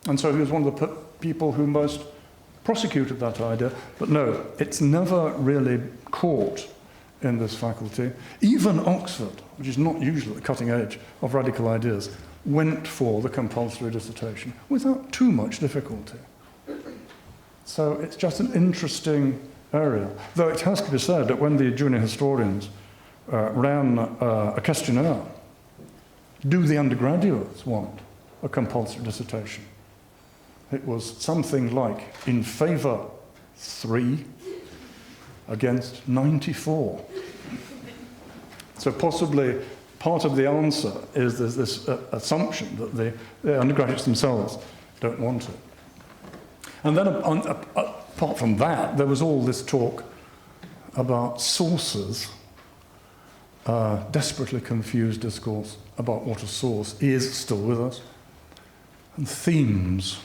And so he was one of the people who most prosecuted that idea. But no, it's never really caught in this faculty. Even Oxford, which is not usually at the cutting edge of radical ideas, went for the compulsory dissertation without too much difficulty. So it's just an interesting area. Though it has to be said that when the junior historians ran a questionnaire, do the undergraduates want a compulsory dissertation? It was something like, in favour 3 against 94. So possibly part of the answer is there's this assumption that the undergraduates themselves don't want it. And then apart from that, there was all this talk about sources, desperately confused discourse about what a source is still with us, and themes.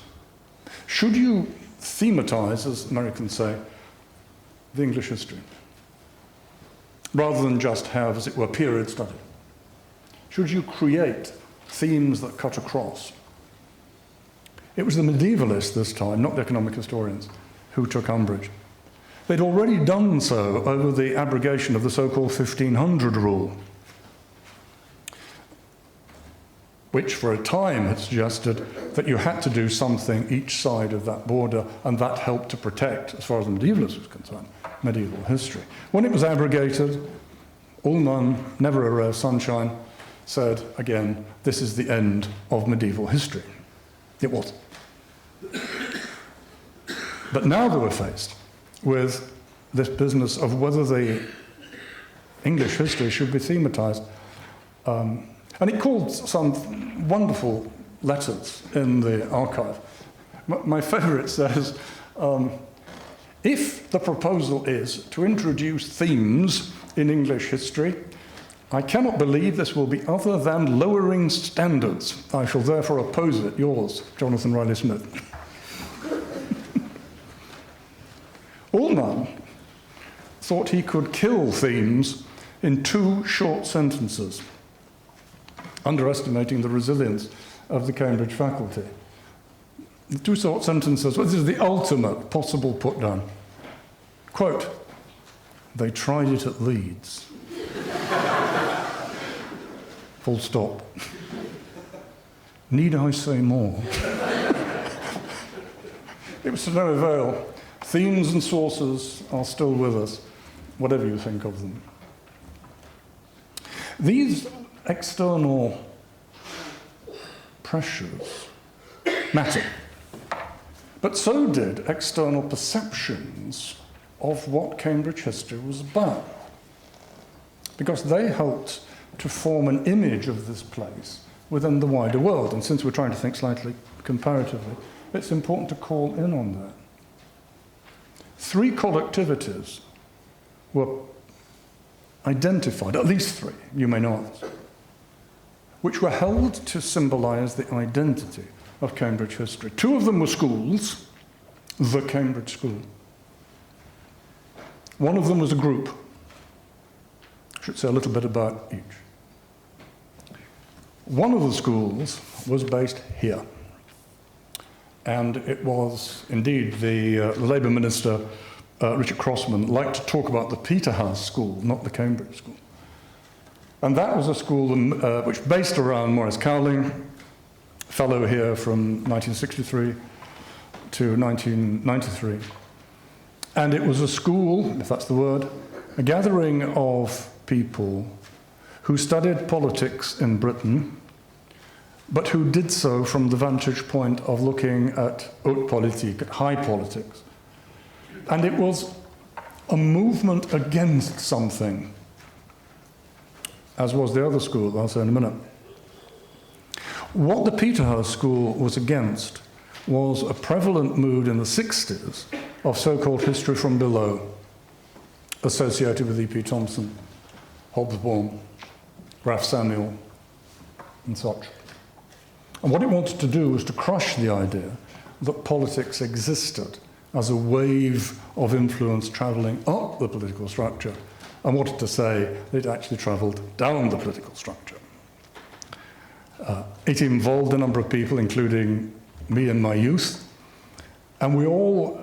Should you thematize, as Americans say, the English history, rather than just have, as it were, period study? Should you create themes that cut across? It was the medievalists this time, not the economic historians, who took umbrage. They'd already done so over the abrogation of the so-called 1500 rule, which for a time had suggested that you had to do something each side of that border, and that helped to protect, as far as the medievalists was concerned, medieval history. When it was abrogated, Ullmann, never a ray of sunshine, said, again, this is the end of medieval history. It was. But now they were faced with this business of whether the English history should be thematized. And it called some wonderful letters in the archive. My favorite says, if the proposal is to introduce themes in English history, I cannot believe this will be other than lowering standards. I shall therefore oppose it. Yours, Jonathan Riley-Smith. Ullmann thought he could kill themes in 2 short sentences, underestimating the resilience of the Cambridge faculty. The 2 short sentences, well, this is the ultimate possible put-down. Quote, "They tried it at Leeds." Full stop. Need I say more? It was to no avail. Themes and sources are still with us, whatever you think of them. These external pressures matter, but so did external perceptions of what Cambridge history was about, because they helped to form an image of this place within the wider world. And since we're trying to think slightly comparatively, it's important to call in on that. 3 collectivities were identified, at least 3, you may know others, which were held to symbolize the identity of Cambridge history. 2 of them were schools, the Cambridge School. One of them was a group. I should say a little bit about each. One of the schools was based here. And it was, indeed, the Labour Minister, Richard Crossman, liked to talk about the Peterhouse School, not the Cambridge School. And that was a school which based around Maurice Cowling, fellow here from 1963 to 1993. And it was a school, if that's the word, a gathering of people who studied politics in Britain, but who did so from the vantage point of looking at haute politique, at high politics. And it was a movement against something, as was the other school, I'll say in a minute. What the Peterhouse School was against was a prevalent mood in the 60s of so-called history from below, associated with E.P. Thompson, Hobsbawm, Ralph Samuel, and such. And what it wanted to do was to crush the idea that politics existed as a wave of influence travelling up the political structure, and wanted to say that it actually travelled down the political structure. It involved a number of people, including me in my youth, and we all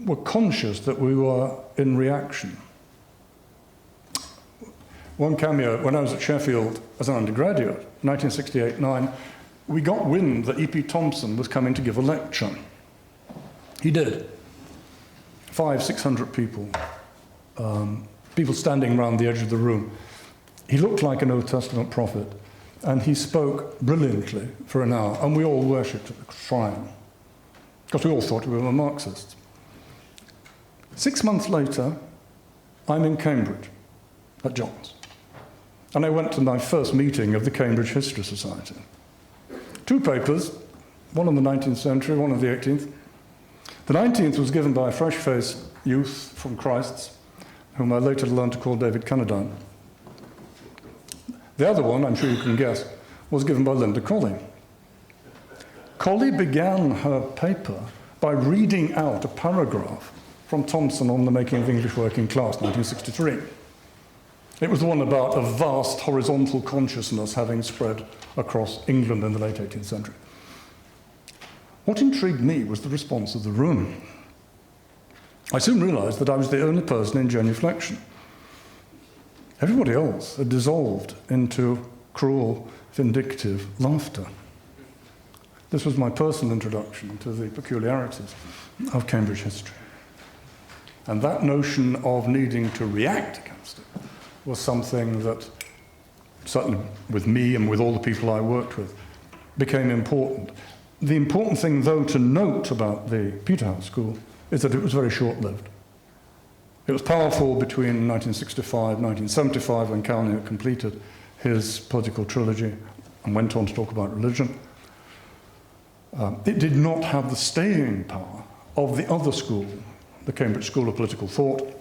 were conscious that we were in reaction. One cameo, when I was at Sheffield as an undergraduate, 1968-9, we got wind that E.P. Thompson was coming to give a lecture. He did. 500-600 people, people standing around the edge of the room. He looked like an Old Testament prophet, and he spoke brilliantly for an hour, and we all worshipped at the shrine, because we all thought we were Marxists. 6 months later, I'm in Cambridge, at Johns, and I went to my first meeting of the Cambridge History Society. 2 papers, one on the 19th century, one on the 18th. The 19th was given by a fresh-faced youth from Christ's, whom I later learned to call David Cannadine. The other one, I'm sure you can guess, was given by Linda Colley. Colley began her paper by reading out a paragraph from Thompson on the Making of English Working Class, 1963. It was the one about a vast horizontal consciousness having spread across England in the late 18th century. What intrigued me was the response of the room. I soon realized that I was the only person in genuflection. Everybody else had dissolved into cruel, vindictive laughter. This was my personal introduction to the peculiarities of Cambridge history. And that notion of needing to react against it was something that, certainly with me and with all the people I worked with, became important. The important thing, though, to note about the Peterhouse School is that it was very short-lived. It was powerful between 1965 and 1975, when Cowling had completed his political trilogy and went on to talk about religion. It did not have the staying power of the other school, the Cambridge School of Political Thought,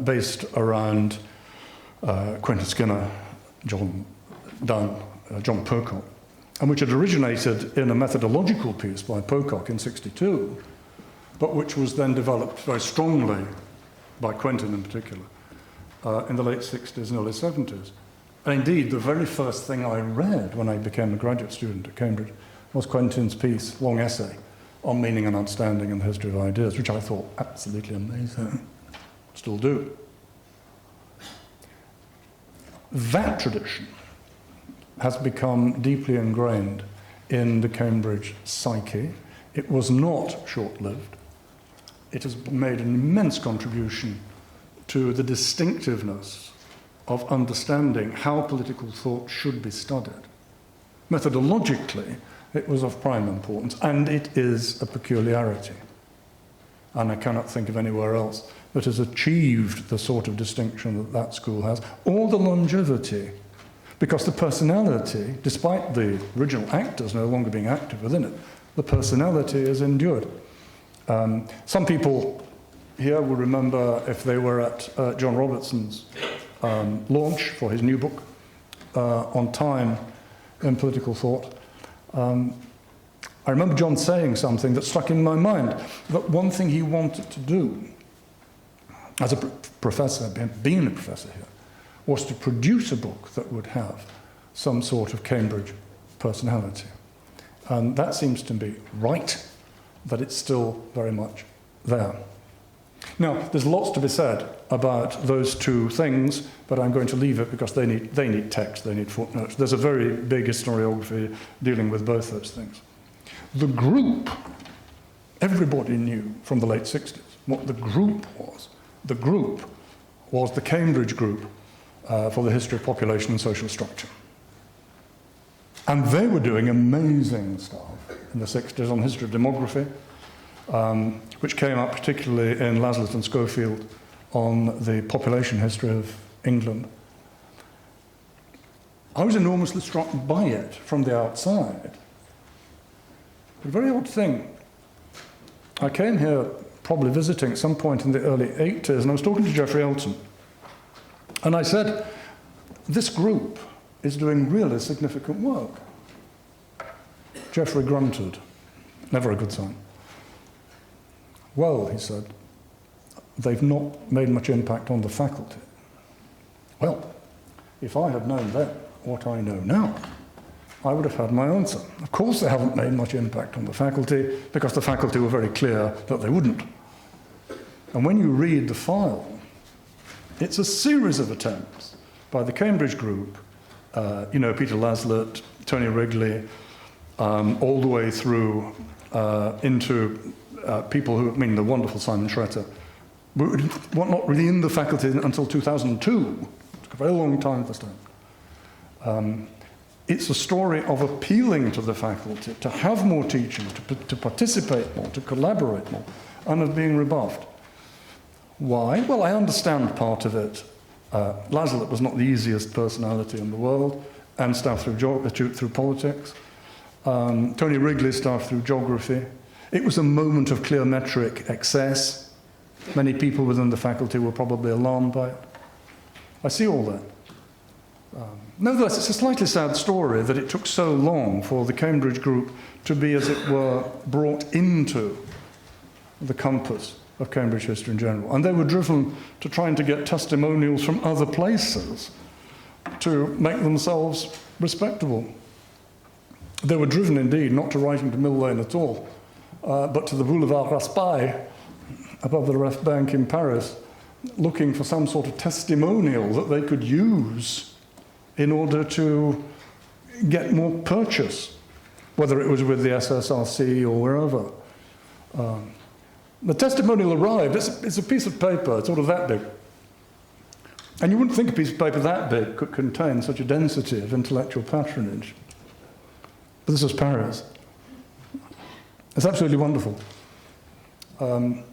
based around Quentin Skinner, John Donne, John Pocock, and which had originated in a methodological piece by Pocock in '62, but which was then developed very strongly by Quentin in particular in the late 60s and early 70s. And indeed, the very first thing I read when I became a graduate student at Cambridge was Quentin's piece, long essay, on meaning and understanding and the history of ideas, which I thought absolutely amazing. Still do. That tradition has become deeply ingrained in the Cambridge psyche. It was not short-lived. It has made an immense contribution to the distinctiveness of understanding how political thought should be studied. Methodologically, it was of prime importance, and it is a peculiarity. And I cannot think of anywhere else that has achieved the sort of distinction that that school has, or the longevity, because the personality, despite the original actors no longer being active within it, the personality has endured. Some people here will remember, if they were at John Robertson's launch for his new book on time in political thought, I remember John saying something that stuck in my mind, that one thing he wanted to do as a professor, being a professor here, was to produce a book that would have some sort of Cambridge personality. And that seems to be right, that it's still very much there. Now, there's lots to be said about those two things, but I'm going to leave it because they need text, they need footnotes. There's a very big historiography dealing with both those things. The group, everybody knew from the late 60s what the group was. The group was the Cambridge group for the history of population and social structure. And they were doing amazing stuff in the 60s on history of demography, which came up particularly in Laslett and Schofield on the population history of England. I was enormously struck by it from the outside. A very odd thing. I came here probably visiting at some point in the early 80s, and I was talking to Geoffrey Elton. And I said, this group is doing really significant work. Geoffrey grunted. Never a good sign. Well, he said, they've not made much impact on the faculty. Well, if I had known then what I know now, I would have had my answer. Of course they haven't made much impact on the faculty, because the faculty were very clear that they wouldn't. And when you read the file, it's a series of attempts by the Cambridge group, Peter Laslett, Tony Wrigley, all the way through into people who, the wonderful Simon Schretter, were not really in the faculty until 2002. It took a very long time for them. It's a story of appealing to the faculty to have more teaching, to participate more, to collaborate more, and of being rebuffed. Why? Well, I understand part of it. Laslett was not the easiest personality in the world, and staffed through politics. Tony Wrigley staffed through geography. It was a moment of clear metric excess. Many people within the faculty were probably alarmed by it. I see all that. Nevertheless, it's a slightly sad story that it took so long for the Cambridge group to be, as it were, brought into the compass of Cambridge history in general. And they were driven to trying to get testimonials from other places to make themselves respectable. They were driven, indeed, not to writing to Mill Lane at all, but to the Boulevard Raspail, above the Ref Bank in Paris, looking for some sort of testimonial that they could use in order to get more purchase, whether it was with the SSRC or wherever. The testimonial arrived. It's a piece of paper, it's sort of that big. And you wouldn't think a piece of paper that big could contain such a density of intellectual patronage. But this is Paris. It's absolutely wonderful. And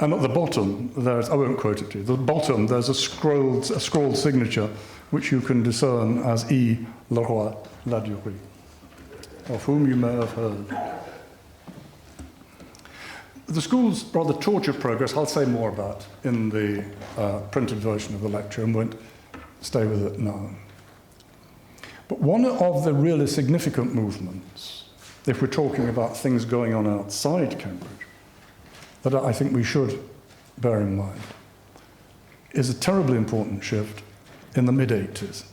at the bottom, I won't quote it to you, at the bottom there's a scrolled signature which you can discern as E. Leroy Ladurie, of whom you may have heard. The school's rather tortured progress, I'll say more about in the printed version of the lecture, and won't stay with it now. But one of the really significant movements if we're talking about things going on outside Cambridge, that I think we should bear in mind, is a terribly important shift in the mid-80s.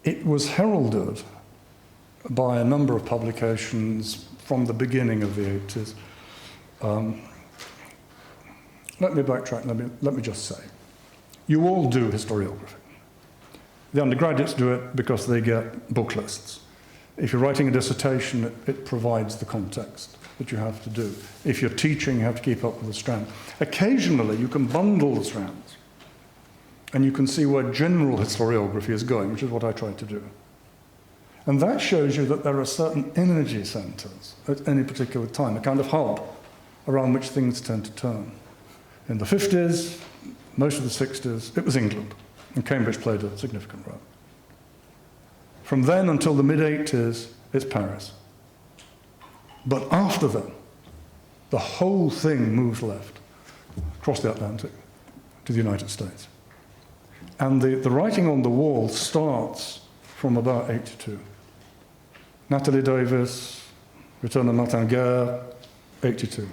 It was heralded by a number of publications from the beginning of the 80s. Let me backtrack, let me just say, you all do historiography. The undergraduates do it because they get book lists. If you're writing a dissertation, it provides the context that you have to do. If you're teaching, you have to keep up with the strand. Occasionally, you can bundle the strands, and you can see where general historiography is going, which is what I try to do. And that shows you that there are certain energy centers at any particular time, a kind of hub around which things tend to turn. In the 50s, most of the 60s, it was England, and Cambridge played a significant role. From then until the mid-80s, it's Paris. But after then, the whole thing moves left, across the Atlantic, to the United States. And the writing on the wall starts from about 82. Natalie Davis, Return of Martin Guerre, 82.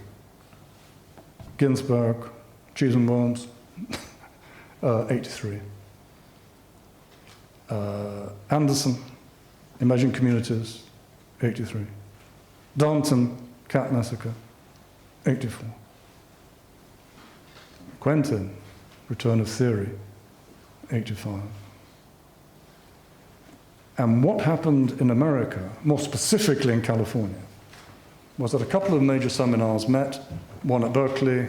Ginsberg, Cheese and Worms, 83. Anderson, Imagined Communities, 83. Darnton, Cat Massacre, 84. Quentin, Return of Theory, 85. And what happened in America, more specifically in California, was that a couple of major seminars met, one at Berkeley,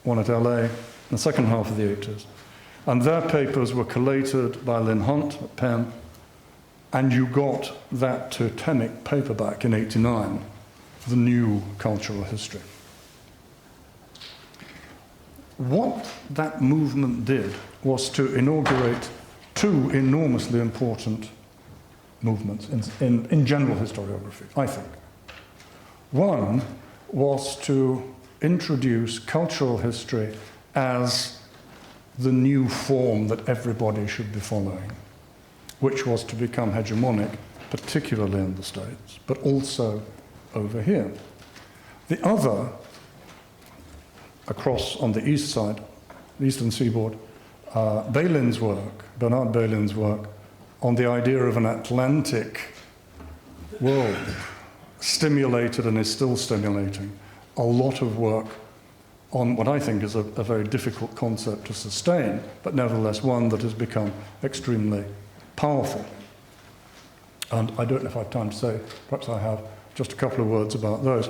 one at LA, in the second half of the 80s. And their papers were collated by Lynn Hunt at Penn, and you got that totemic paperback in 89, The New Cultural History. What that movement did was to inaugurate two enormously important movements in general historiography, I think. One was to introduce cultural history as the new form that everybody should be following, which was to become hegemonic, particularly in the States, but also over here. The other, across on the east side, the eastern seaboard, Balin's work, Bernard Balin's work, on the idea of an Atlantic world, stimulated and is still stimulating a lot of work on what I think is a very difficult concept to sustain, but nevertheless one that has become extremely powerful. And I don't know if I have time to say, perhaps I have just a couple of words about those.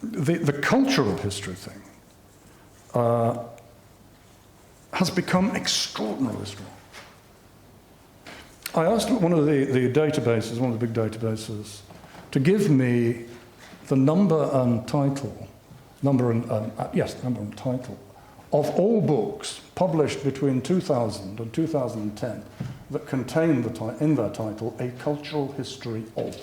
The cultural history thing has become extraordinarily strong. I asked one of the databases, one of the big databases, to give me the number and title of all books published between 2000 and 2010 that contain in their title a cultural history of.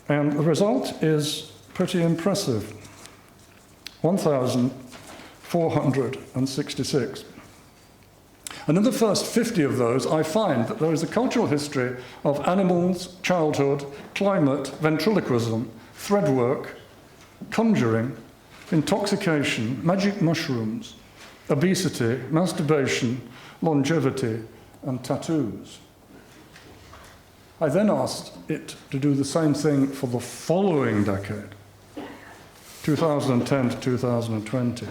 And the result is pretty impressive. 1,466. And in the first 50 of those, I find that there is a cultural history of animals, childhood, climate, ventriloquism, threadwork, conjuring, intoxication, magic mushrooms, obesity, masturbation, longevity, and tattoos. I then asked it to do the same thing for the following decade, 2010 to 2020.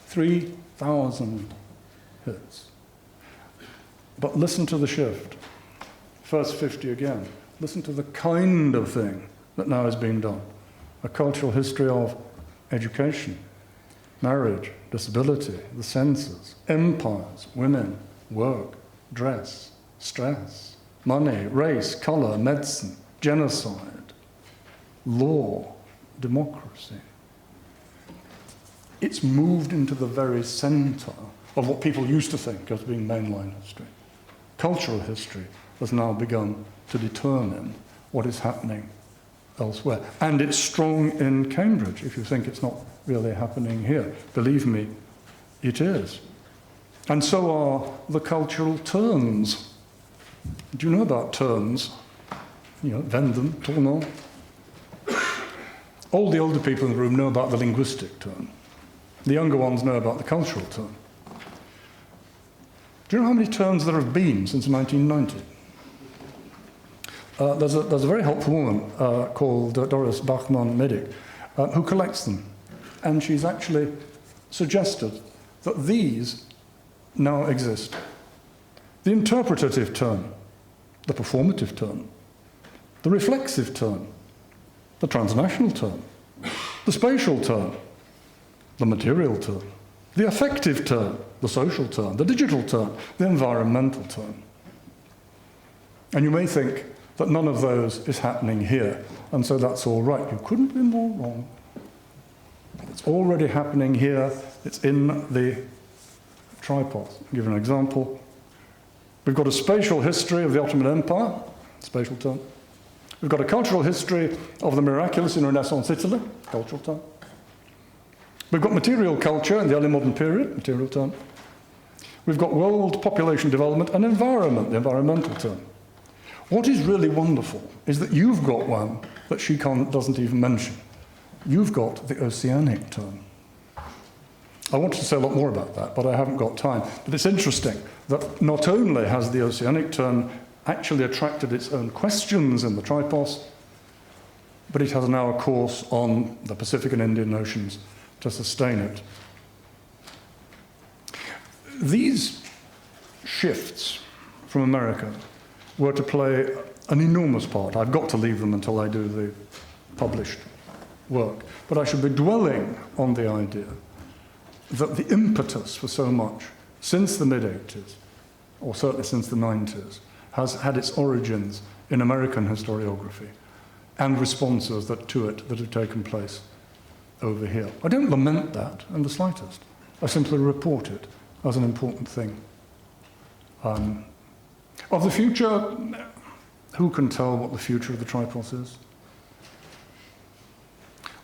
3,000 hits. But listen to the shift. First 50 again. Listen to the kind of thing that now is being done. A cultural history of education, marriage, disability, the census, empires, women, work, dress, stress, money, race, color, medicine, genocide, law, democracy. It's moved into the very center of what people used to think as being mainline history. Cultural history has now begun to determine what is happening elsewhere. And it's strong in Cambridge, if you think it's not really happening here. Believe me, it is. And so are the cultural turns. Do you know about terms? Venden, tournant. All the older people in the room know about the linguistic turn. The younger ones know about the cultural turn. Do you know how many turns there have been since 1990? There's a very helpful woman called Doris Bachmann-Medic who collects them. And she's actually suggested that these now exist. The interpretative turn, the performative turn, the reflexive turn, the transnational turn, the spatial turn, the material turn, the affective turn, the social turn, the digital turn, the environmental turn. And you may think that none of those is happening here, and so that's all right. You couldn't be more wrong. It's already happening here. It's in the tripos. I'll give you an example. We've got a spatial history of the Ottoman Empire, spatial turn. We've got a cultural history of the miraculous in Renaissance Italy, cultural turn. We've got material culture in the early modern period, material turn. We've got world population development and environment, the environmental turn. What is really wonderful is that you've got one that she doesn't even mention. You've got the oceanic turn. I wanted to say a lot more about that, but I haven't got time. But it's interesting that not only has the oceanic turn actually attracted its own questions in the tripos, but it has now a course on the Pacific and Indian Oceans to sustain it. These shifts from America were to play an enormous part. I've got to leave them until I do the published work. But I should be dwelling on the idea that the impetus for so much since the mid-80s, or certainly since the 90s, has had its origins in American historiography and responses to it that have taken place over here. I don't lament that in the slightest. I simply report it as an important thing. Of the future, who can tell what the future of the tripos is?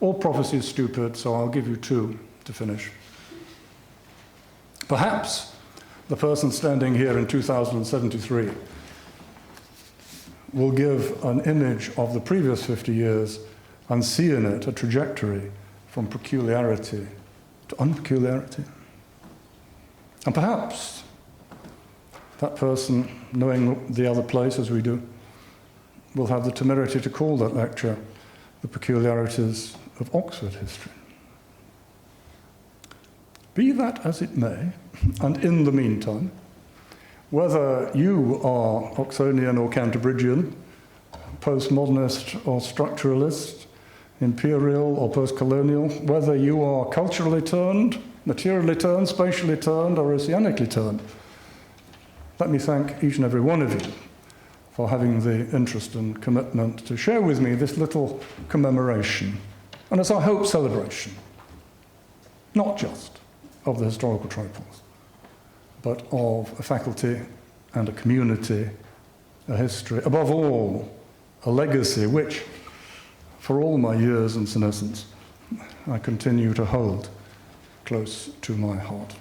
All prophecy is stupid, so I'll give you two to finish. Perhaps the person standing here in 2073 will give an image of the previous 50 years and see in it a trajectory from peculiarity to unpeculiarity. And perhaps that person, knowing the other place as we do, will have the temerity to call that lecture The Peculiarities of Oxford History. Be that as it may, and in the meantime, whether you are Oxonian or Cantabrigian, postmodernist or structuralist, imperial or post-colonial, whether you are culturally turned, materially turned, spatially turned, or oceanically turned, let me thank each and every one of you for having the interest and commitment to share with me this little commemoration, and as I hope, celebration, not just of the historical tripos, but of a faculty and a community, a history, above all, a legacy which, for all my years in senescence, I continue to hold close to my heart.